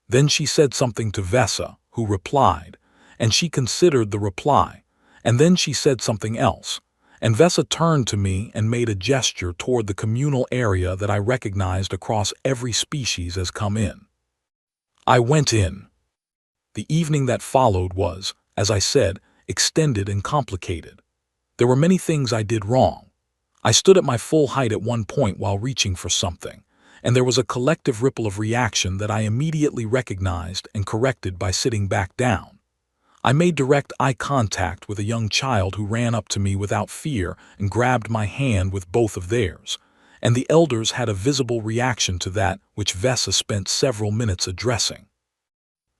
Then she said something to Vesa, who replied, and she considered the reply, and then she said something else, and Vesa turned to me and made a gesture toward the communal area that I recognized across every species as come in. I went in. The evening that followed was, as I said, extended and complicated. There were many things I did wrong. I stood at my full height at one point while reaching for something, and there was a collective ripple of reaction that I immediately recognized and corrected by sitting back down. I made direct eye contact with a young child who ran up to me without fear and grabbed my hand with both of theirs, and the elders had a visible reaction to that which Vesa spent several minutes addressing.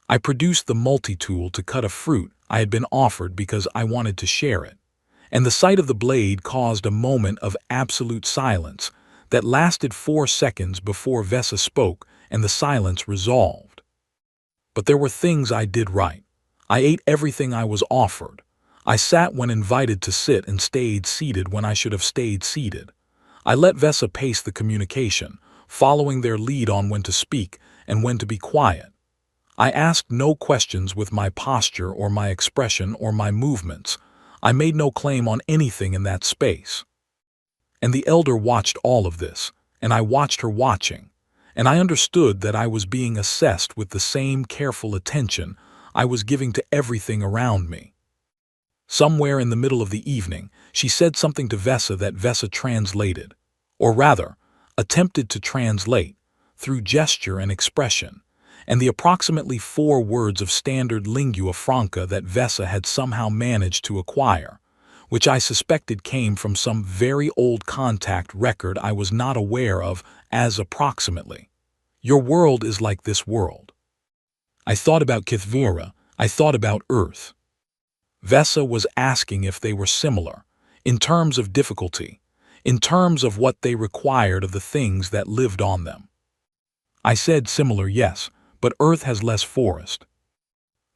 I produced the multi-tool to cut a fruit I had been offered because I wanted to share it, and the sight of the blade caused a moment of absolute silence that lasted 4 seconds before Vesa spoke and the silence resolved. But there were things I did right. I ate everything I was offered. I sat when invited to sit and stayed seated when I should have stayed seated. I let Vesa pace the communication, following their lead on when to speak and when to be quiet. I asked no questions with my posture or my expression or my movements. I made no claim on anything in that space. And the elder watched all of this, and I watched her watching, and I understood that I was being assessed with the same careful attention I was giving to everything around me. Somewhere in the middle of the evening, she said something to Vesa that Vesa translated, or rather, attempted to translate, through gesture and expression, and the approximately 4 words of standard lingua franca that Vesa had somehow managed to acquire, which I suspected came from some very old contact record I was not aware of, as approximately, "Your world is like this world." I thought about Kithvira, I thought about Earth. Vesa was asking if they were similar, in terms of difficulty, in terms of what they required of the things that lived on them. I said similar, yes, but Earth has less forest.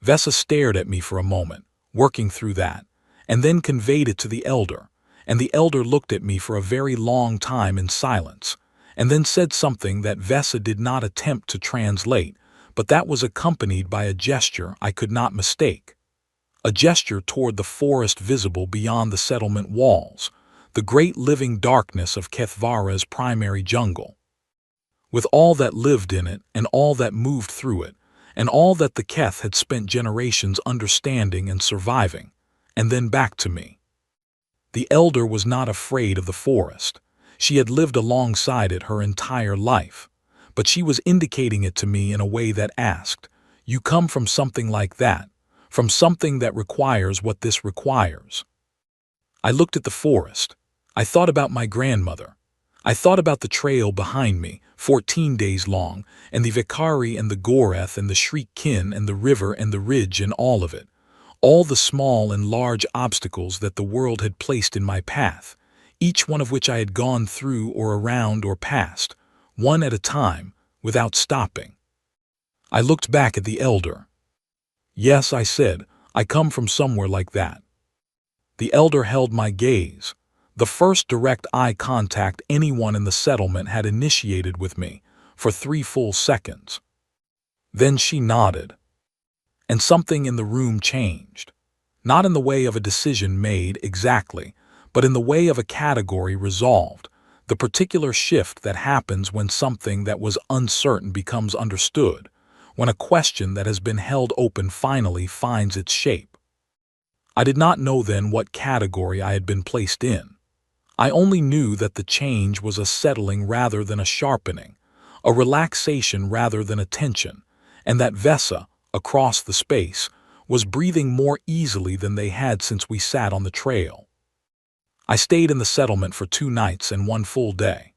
Vesa stared at me for a moment, working through that, and then conveyed it to the elder, and the elder looked at me for a very long time in silence, and then said something that Vesa did not attempt to translate, but that was accompanied by a gesture I could not mistake. A gesture toward the forest visible beyond the settlement walls, the great living darkness of Kethvara's primary jungle. With all that lived in it and all that moved through it, and all that the Keth had spent generations understanding and surviving, and then back to me. The elder was not afraid of the forest. She had lived alongside it her entire life, but she was indicating it to me in a way that asked, "You come from something like that, from something that requires what this requires." I looked at the forest. I thought about my grandmother. I thought about the trail behind me, 14 days long, and the Vikari and the Goreth and the Shriek Kin and the river and the ridge and all of it, All the small and large obstacles that the world had placed in my path, each one of which I had gone through or around or past, one at a time, without stopping. I looked back at the elder. "Yes," I said, "I come from somewhere like that." The elder held my gaze, the first direct eye contact anyone in the settlement had initiated with me, for 3 full seconds. Then she nodded. And something in the room changed. Not in the way of a decision made exactly, but in the way of a category resolved, the particular shift that happens when something that was uncertain becomes understood, when a question that has been held open finally finds its shape. I did not know then what category I had been placed in. I only knew that the change was a settling rather than a sharpening, a relaxation rather than a tension, and that Vesa, across the space, was breathing more easily than they had since we sat on the trail. I stayed in the settlement for 2 nights and 1 full day.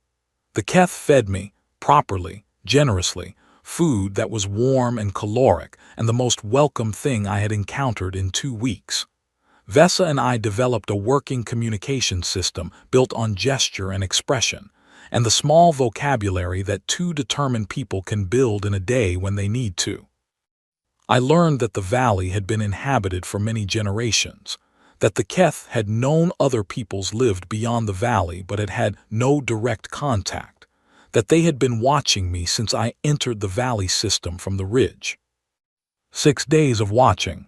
The Keth fed me, properly, generously, food that was warm and caloric and the most welcome thing I had encountered in 2 weeks. Vesa and I developed a working communication system built on gesture and expression, and the small vocabulary that 2 determined people can build in a day when they need to. I learned that the valley had been inhabited for many generations, that the Keth had known other peoples lived beyond the valley but had had no direct contact, that they had been watching me since I entered the valley system from the ridge. 6 days of watching.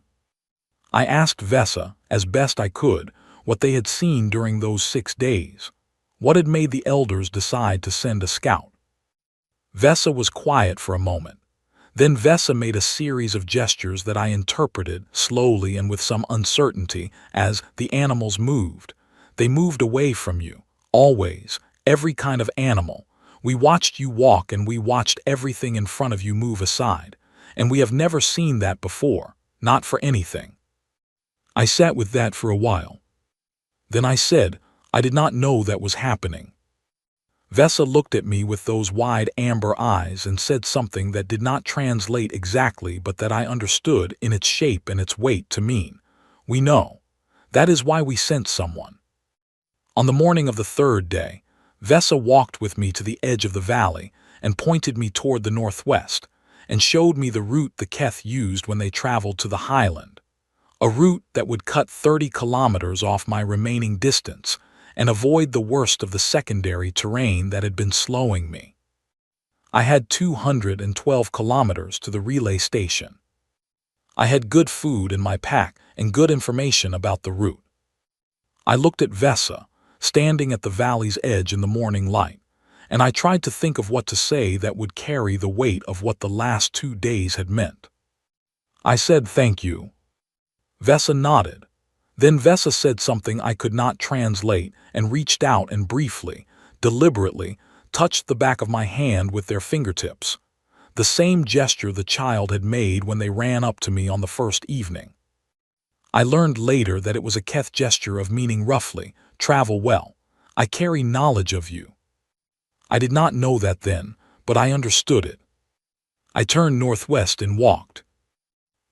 I asked Vesa, as best I could, what they had seen during those 6 days. What had made the elders decide to send a scout? Vesa was quiet for a moment. Then Vesa made a series of gestures that I interpreted, slowly and with some uncertainty, as the animals moved. They moved away from you, always, every kind of animal. We watched you walk and we watched everything in front of you move aside, and we have never seen that before, not for anything. I sat with that for a while. Then I said, I did not know that was happening. Vesa looked at me with those wide amber eyes and said something that did not translate exactly but that I understood in its shape and its weight to mean, "We know. That is why we sent someone." On the morning of the 3rd day, Vesa walked with me to the edge of the valley and pointed me toward the northwest and showed me the route the Keth used when they traveled to the highland. A route that would cut 30 kilometers off my remaining distance and avoid the worst of the secondary terrain that had been slowing me. I had 212 kilometers to the relay station. I had good food in my pack and good information about the route. I looked at Vesa, standing at the valley's edge in the morning light, and I tried to think of what to say that would carry the weight of what the last 2 days had meant. I said, "Thank you." Vesa nodded. Then Vesa said something I could not translate and reached out and briefly, deliberately, touched the back of my hand with their fingertips. The same gesture the child had made when they ran up to me on the first evening. I learned later that it was a Keth gesture of meaning roughly, "Travel well. I carry knowledge of you." I did not know that then, but I understood it. I turned northwest and walked.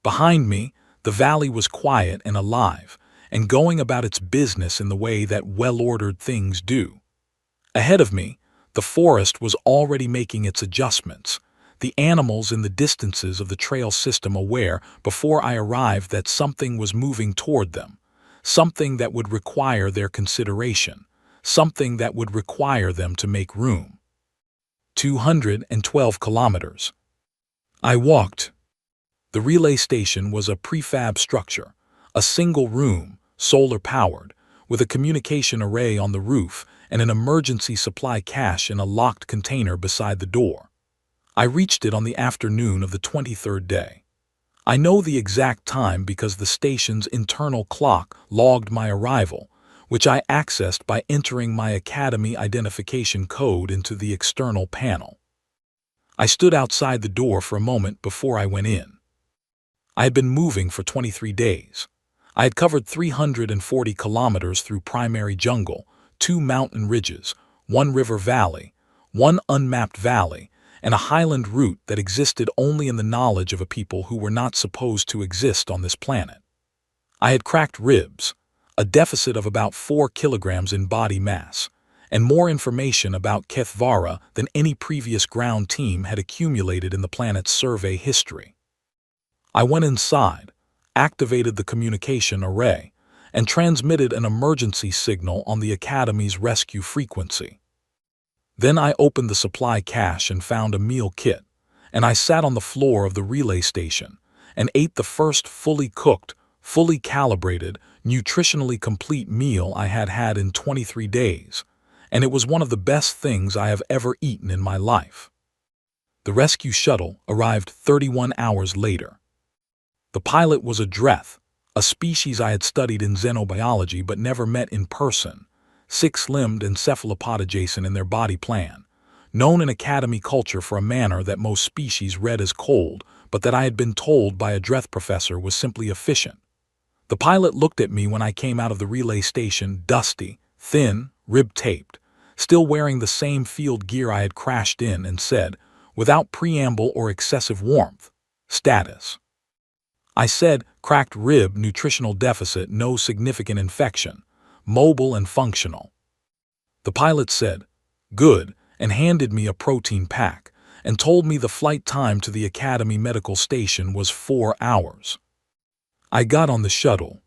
Behind me, the valley was quiet and alive, and going about its business in the way that well-ordered things do. Ahead of me, the forest was already making its adjustments, the animals in the distances of the trail system aware before I arrived that something was moving toward them, something that would require their consideration, something that would require them to make room. 212 kilometers. I walked. The relay station was a prefab structure, a single room, solar-powered, with a communication array on the roof and an emergency supply cache in a locked container beside the door. I reached it on the afternoon of the 23rd day. I know the exact time because the station's internal clock logged my arrival, which I accessed by entering my Academy identification code into the external panel. I stood outside the door for a moment before I went in. I had been moving for 23 days. I had covered 340 kilometers through primary jungle, 2 mountain ridges, 1 river valley, 1 unmapped valley, and a highland route that existed only in the knowledge of a people who were not supposed to exist on this planet. I had cracked ribs, a deficit of about 4 kilograms in body mass, and more information about Kethvara than any previous ground team had accumulated in the planet's survey history. I went inside, activated the communication array, and transmitted an emergency signal on the Academy's rescue frequency. Then I opened the supply cache and found a meal kit, and I sat on the floor of the relay station and ate the first fully cooked, fully calibrated, nutritionally complete meal I had had in 23 days, and it was one of the best things I have ever eaten in my life. The rescue shuttle arrived 31 hours later. The pilot was a Dreth, a species I had studied in xenobiology but never met in person, six-limbed and cephalopod-adjacent in their body plan, known in Academy culture for a manner that most species read as cold, but that I had been told by a Dreth professor was simply efficient. The pilot looked at me when I came out of the relay station, dusty, thin, rib-taped, still wearing the same field gear I had crashed in, and said, without preamble or excessive warmth, "Status." I said, "Cracked rib, nutritional deficit, no significant infection, mobile and functional." The pilot said, "Good," and handed me a protein pack, and told me the flight time to the Academy medical station was 4 hours. I got on the shuttle.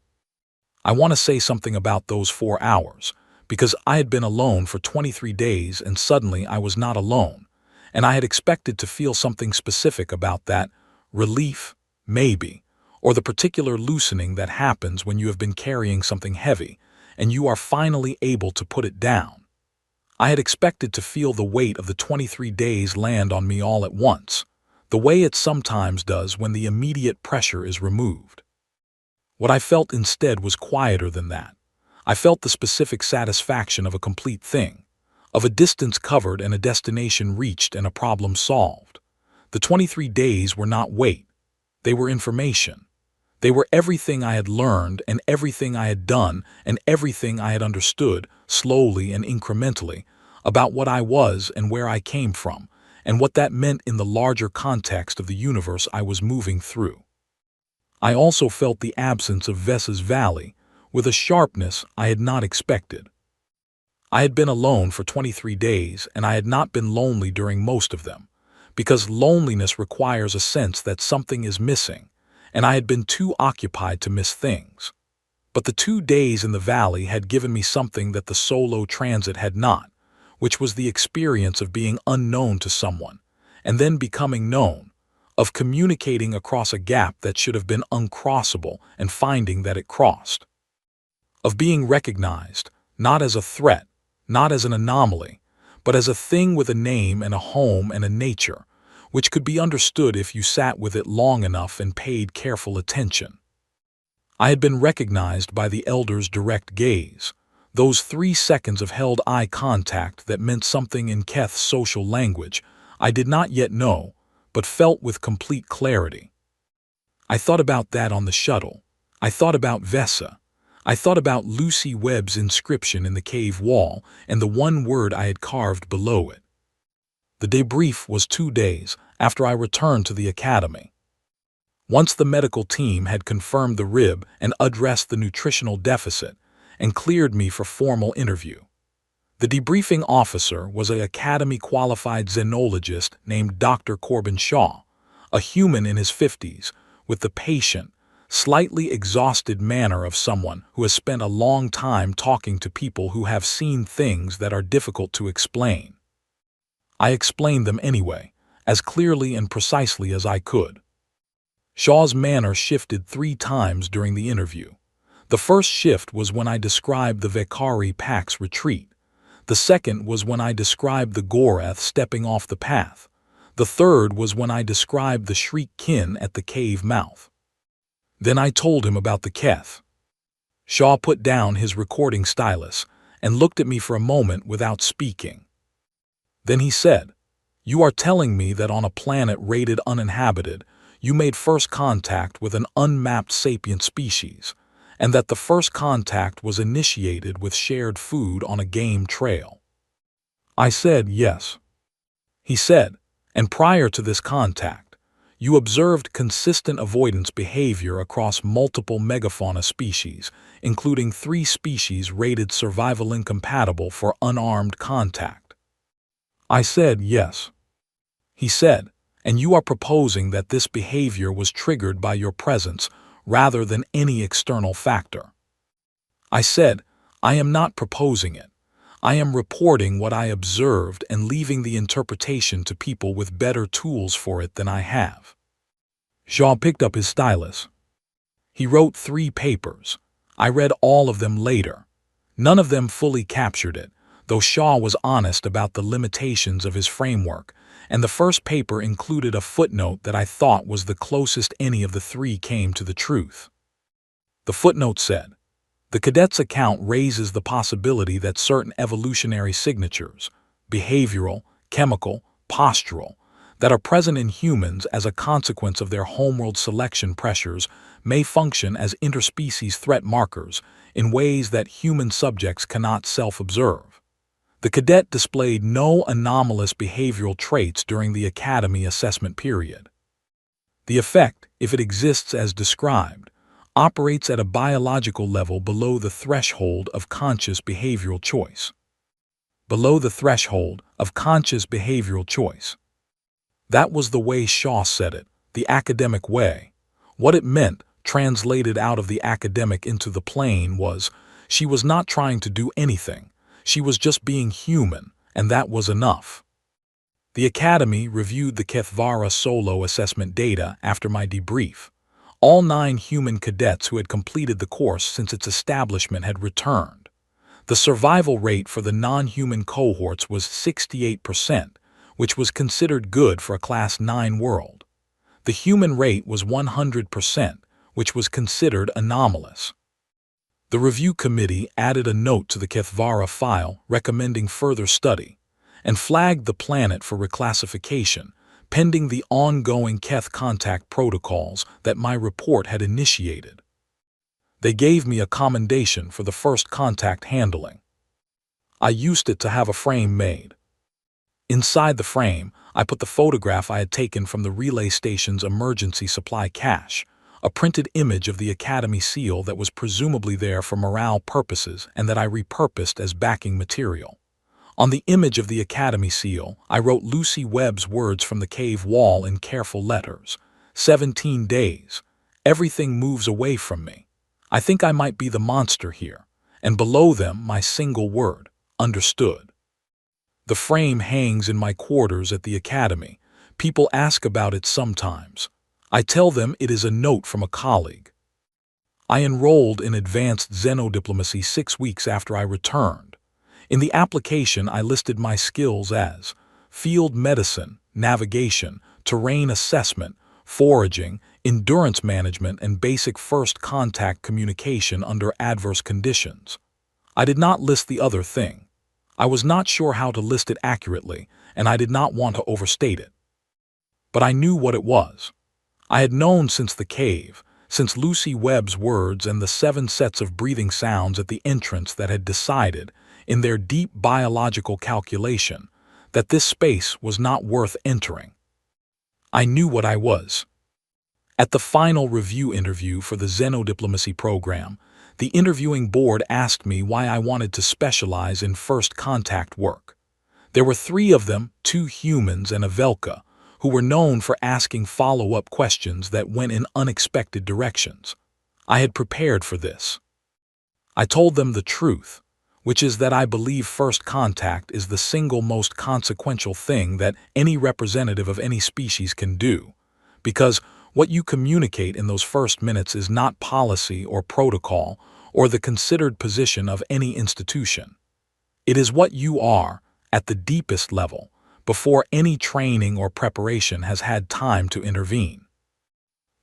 I want to say something about those 4 hours, because I had been alone for 23 days and suddenly I was not alone, and I had expected to feel something specific about that, relief, maybe, or the particular loosening that happens when you have been carrying something heavy and you are finally able to put it down. I had expected to feel the weight of the 23 days land on me all at once, the way it sometimes does when the immediate pressure is removed. What I felt instead was quieter than that. I felt the specific satisfaction of a complete thing, of a distance covered and a destination reached and a problem solved. The 23 days were not weight. They were information. They were everything I had learned and everything I had done and everything I had understood, slowly and incrementally, about what I was and where I came from, and what that meant in the larger context of the universe I was moving through. I also felt the absence of Vessa's Valley, with a sharpness I had not expected. I had been alone for 23 days, and I had not been lonely during most of them, because loneliness requires a sense that something is missing, and I had been too occupied to miss things. But the 2 days in the valley had given me something that the solo transit had not, which was the experience of being unknown to someone, and then becoming known, of communicating across a gap that should have been uncrossable and finding that it crossed, of being recognized, not as a threat, not as an anomaly, but as a thing with a name and a home and a nature, which could be understood if you sat with it long enough and paid careful attention. I had been recognized by the elder's direct gaze, those 3 seconds of held eye contact that meant something in Keth's social language I did not yet know, but felt with complete clarity. I thought about that on the shuttle. I thought about Vessa. I thought about Lucy Webb's inscription in the cave wall and the one word I had carved below it. The debrief was 2 days after I returned to the Academy. Once the medical team had confirmed the rib and addressed the nutritional deficit and cleared me for formal interview. The debriefing officer was an Academy-qualified xenologist named Dr. Corbin Shaw, a human in his 50s, with the patient, slightly exhausted manner of someone who has spent a long time talking to people who have seen things that are difficult to explain. I explained them anyway, as clearly and precisely as I could. Shaw's manner shifted 3 times during the interview. The first shift was when I described the Vekari Pack's retreat. The second was when I described the Gorath stepping off the path. The third was when I described the Shriek Kin at the cave mouth. Then I told him about the Keth. Shaw put down his recording stylus and looked at me for a moment without speaking. Then he said, "You are telling me that on a planet rated uninhabited, you made first contact with an unmapped sapient species, and that the first contact was initiated with shared food on a game trail." I said, "Yes." He said, "And prior to this contact, You observed consistent avoidance behavior across multiple megafauna species, including 3 species rated survival incompatible for unarmed contact. I said yes. He said, and you are proposing that this behavior was triggered by your presence rather than any external factor. I said, I am not proposing it. I am reporting what I observed and leaving the interpretation to people with better tools for it than I have. Jean picked up his stylus. He wrote 3 papers. I read all of them later. None of them fully captured it, though Shaw was honest about the limitations of his framework, and the first paper included a footnote that I thought was the closest any of the 3 came to the truth. The footnote said, the Cadet's account raises the possibility that certain evolutionary signatures, behavioral, chemical, postural, that are present in humans as a consequence of their homeworld selection pressures may function as interspecies threat markers in ways that human subjects cannot self-observe. The Cadet displayed no anomalous behavioral traits during the Academy assessment period. The effect, if it exists as described, operates at a biological level below the threshold of conscious behavioral choice. Below the threshold of conscious behavioral choice. That was the way Shaw said it, the academic way. What it meant, translated out of the academic into the plain, was she was not trying to do anything. She was just being human, and that was enough. The Academy reviewed the Kethvara solo assessment data after my debrief. All 9 human cadets who had completed the course since its establishment had returned. The survival rate for the non-human cohorts was 68%, which was considered good for a Class 9 world. The human rate was 100%, which was considered anomalous. The review committee added a note to the Kethvara file recommending further study, and flagged the planet for reclassification, pending the ongoing Keth contact protocols that my report had initiated. They gave me a commendation for the first contact handling. I used it to have a frame made. Inside the frame, I put the photograph I had taken from the relay station's emergency supply cache, a printed image of the Academy seal that was presumably there for morale purposes and that I repurposed as backing material. On the image of the Academy seal, I wrote Lucy Webb's words from the cave wall in careful letters. 17 days. Everything moves away from me. I think I might be the monster here. And below them, my single word, understood. The frame hangs in my quarters at the Academy. People ask about it sometimes. I tell them it is a note from a colleague. I enrolled in advanced xenodiplomacy 6 weeks after I returned. In the application, I listed my skills as field medicine, navigation, terrain assessment, foraging, endurance management, and basic first contact communication under adverse conditions. I did not list the other thing. I was not sure how to list it accurately, and I did not want to overstate it. But I knew what it was. I had known since the cave, since Lucy Webb's words and the 7 sets of breathing sounds at the entrance that had decided, in their deep biological calculation, that this space was not worth entering. I knew what I was. At the final review interview for the xenodiplomacy program, the interviewing board asked me why I wanted to specialize in first contact work. There were 3 of them, 2 humans and a Velka, who were known for asking follow-up questions that went in unexpected directions. I had prepared for this. I told them the truth, which is that I believe first contact is the single most consequential thing that any representative of any species can do, because what you communicate in those first minutes is not policy or protocol or the considered position of any institution. It is what you are, at the deepest level, before any training or preparation has had time to intervene.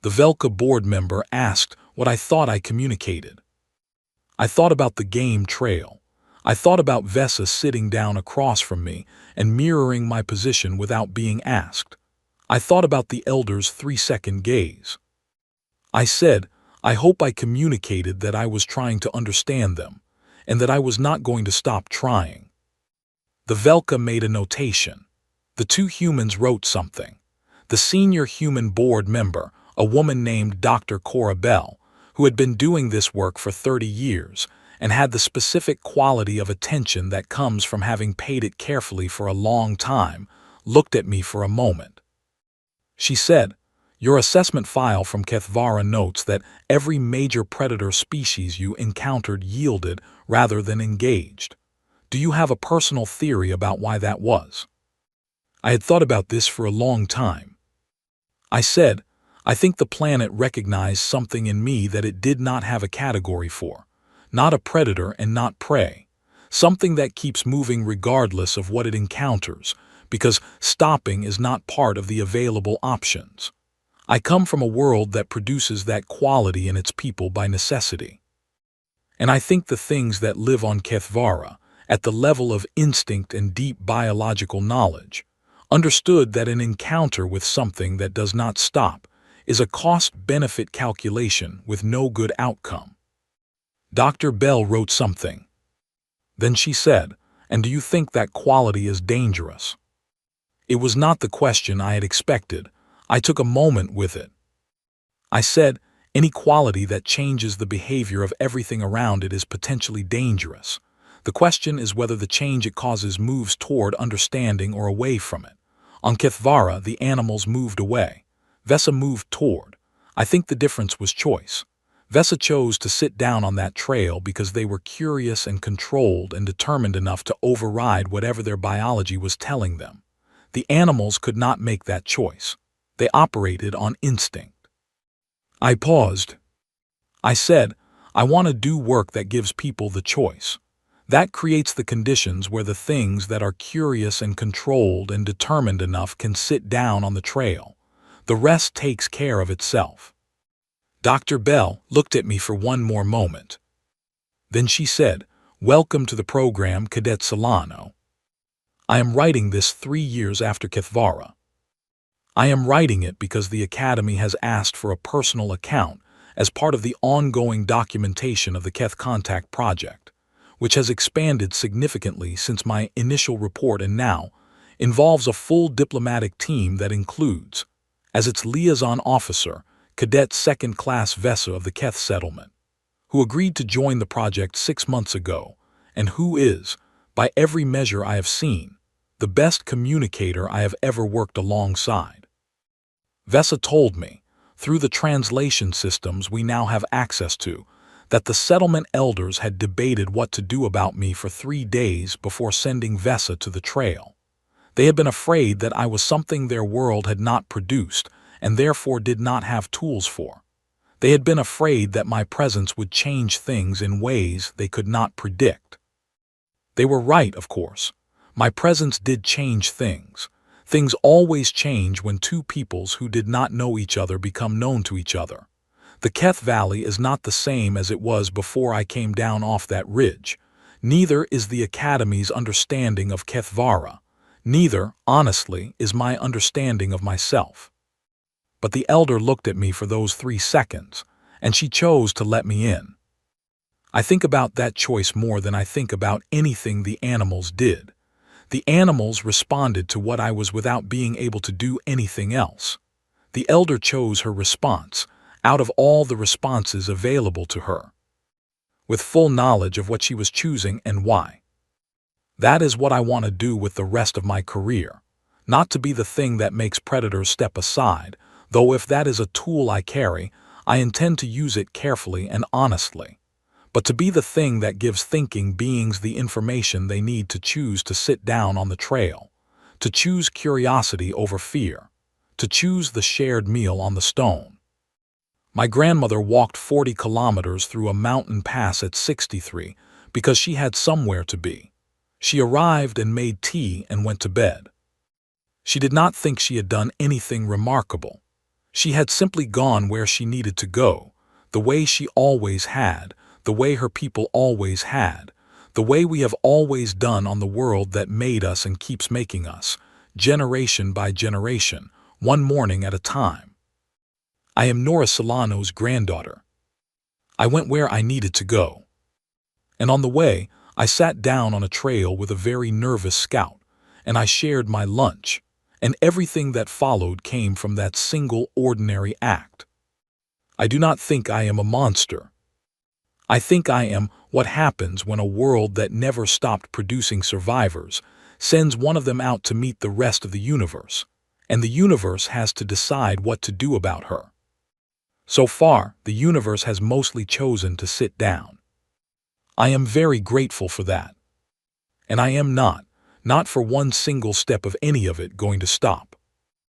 The Velka board member asked what I thought I communicated. I thought about the game trail. I thought about Vesa sitting down across from me and mirroring my position without being asked. I thought about the elder's 3-second gaze. I said, I hope I communicated that I was trying to understand them, and that I was not going to stop trying. The Velka made a notation. The 2 humans wrote something. The the senior human board member, a woman named Dr. Cora Bell, who had been doing this work for 30 years and had the specific quality of attention that comes from having paid it carefully for a long time, looked at me for a moment. She said, "Your assessment file from Kethvara notes that every major predator species you encountered yielded rather than engaged. Do you have a personal theory about why that was?" I had thought about this for a long time. I said, "I think the planet recognized something in me that it did not have a category for. Not a predator and not prey. Something that keeps moving regardless of what it encounters, because stopping is not part of the available options. I come from a world that produces that quality in its people by necessity. And I think the things that live on Kethvara, at the level of instinct and deep biological knowledge, understood that an encounter with something that does not stop is a cost-benefit calculation with no good outcome." Dr. Bell wrote something. Then she said, "And do you think that quality is dangerous?" It was not the question I had expected. I took a moment with it. I said, "Any quality that changes the behavior of everything around it is potentially dangerous. The question is whether the change it causes moves toward understanding or away from it. On Kethvara, the animals moved away. Vesa moved toward. I think the difference was choice. Vesa chose to sit down on that trail because they were curious and controlled and determined enough to override whatever their biology was telling them. The animals could not make that choice. They operated on instinct." I paused. I said, "I want to do work that gives people the choice. That creates the conditions where the things that are curious and controlled and determined enough can sit down on the trail. The rest takes care of itself." Dr. Bell looked at me for one more moment. Then she said, "Welcome to the program, Cadet Solano. I am writing this 3 years after Kethvara. I am writing it because the Academy has asked for a personal account as part of the ongoing documentation of the Keth Contact Project, which has expanded significantly since my initial report and now involves a full diplomatic team that includes, as its liaison officer, Cadet Second Class Vesa of the Keth Settlement, who agreed to join the project 6 months ago, and who is, by every measure I have seen, the best communicator I have ever worked alongside. Vesa told me, through the translation systems we now have access to, that the settlement elders had debated what to do about me for 3 days before sending Vesa to the trail. They had been afraid that I was something their world had not produced and therefore did not have tools for. They had been afraid that my presence would change things in ways they could not predict. They were right, of course. My presence did change things. Things always change when two peoples who did not know each other become known to each other. The Keth Valley is not the same as it was before I came down off that ridge. Neither is the Academy's understanding of Kethvara. Neither, honestly, is my understanding of myself. But the elder looked at me for those 3 seconds, and she chose to let me in. I think about that choice more than I think about anything the animals did. The animals responded to what I was without being able to do anything else. The elder chose her response, out of all the responses available to her, with full knowledge of what she was choosing and why. That is what I want to do with the rest of my career, not to be the thing that makes predators step aside, though if that is a tool I carry, I intend to use it carefully and honestly, but to be the thing that gives thinking beings the information they need to choose to sit down on the trail, to choose curiosity over fear, to choose the shared meal on the stone. My grandmother walked 40 kilometers through a mountain pass at 63 because she had somewhere to be. She arrived and made tea and went to bed. She did not think she had done anything remarkable. She had simply gone where she needed to go, the way she always had, the way her people always had, the way we have always done on the world that made us and keeps making us, generation by generation, one morning at a time. I am Nora Solano's granddaughter. I went where I needed to go. And on the way, I sat down on a trail with a very nervous scout, and I shared my lunch, and everything that followed came from that single ordinary act. I do not think I am a monster. I think I am what happens when a world that never stopped producing survivors sends one of them out to meet the rest of the universe, and the universe has to decide what to do about her. So far, the universe has mostly chosen to sit down. I am very grateful for that. And I am not for one single step of any of it going to stop.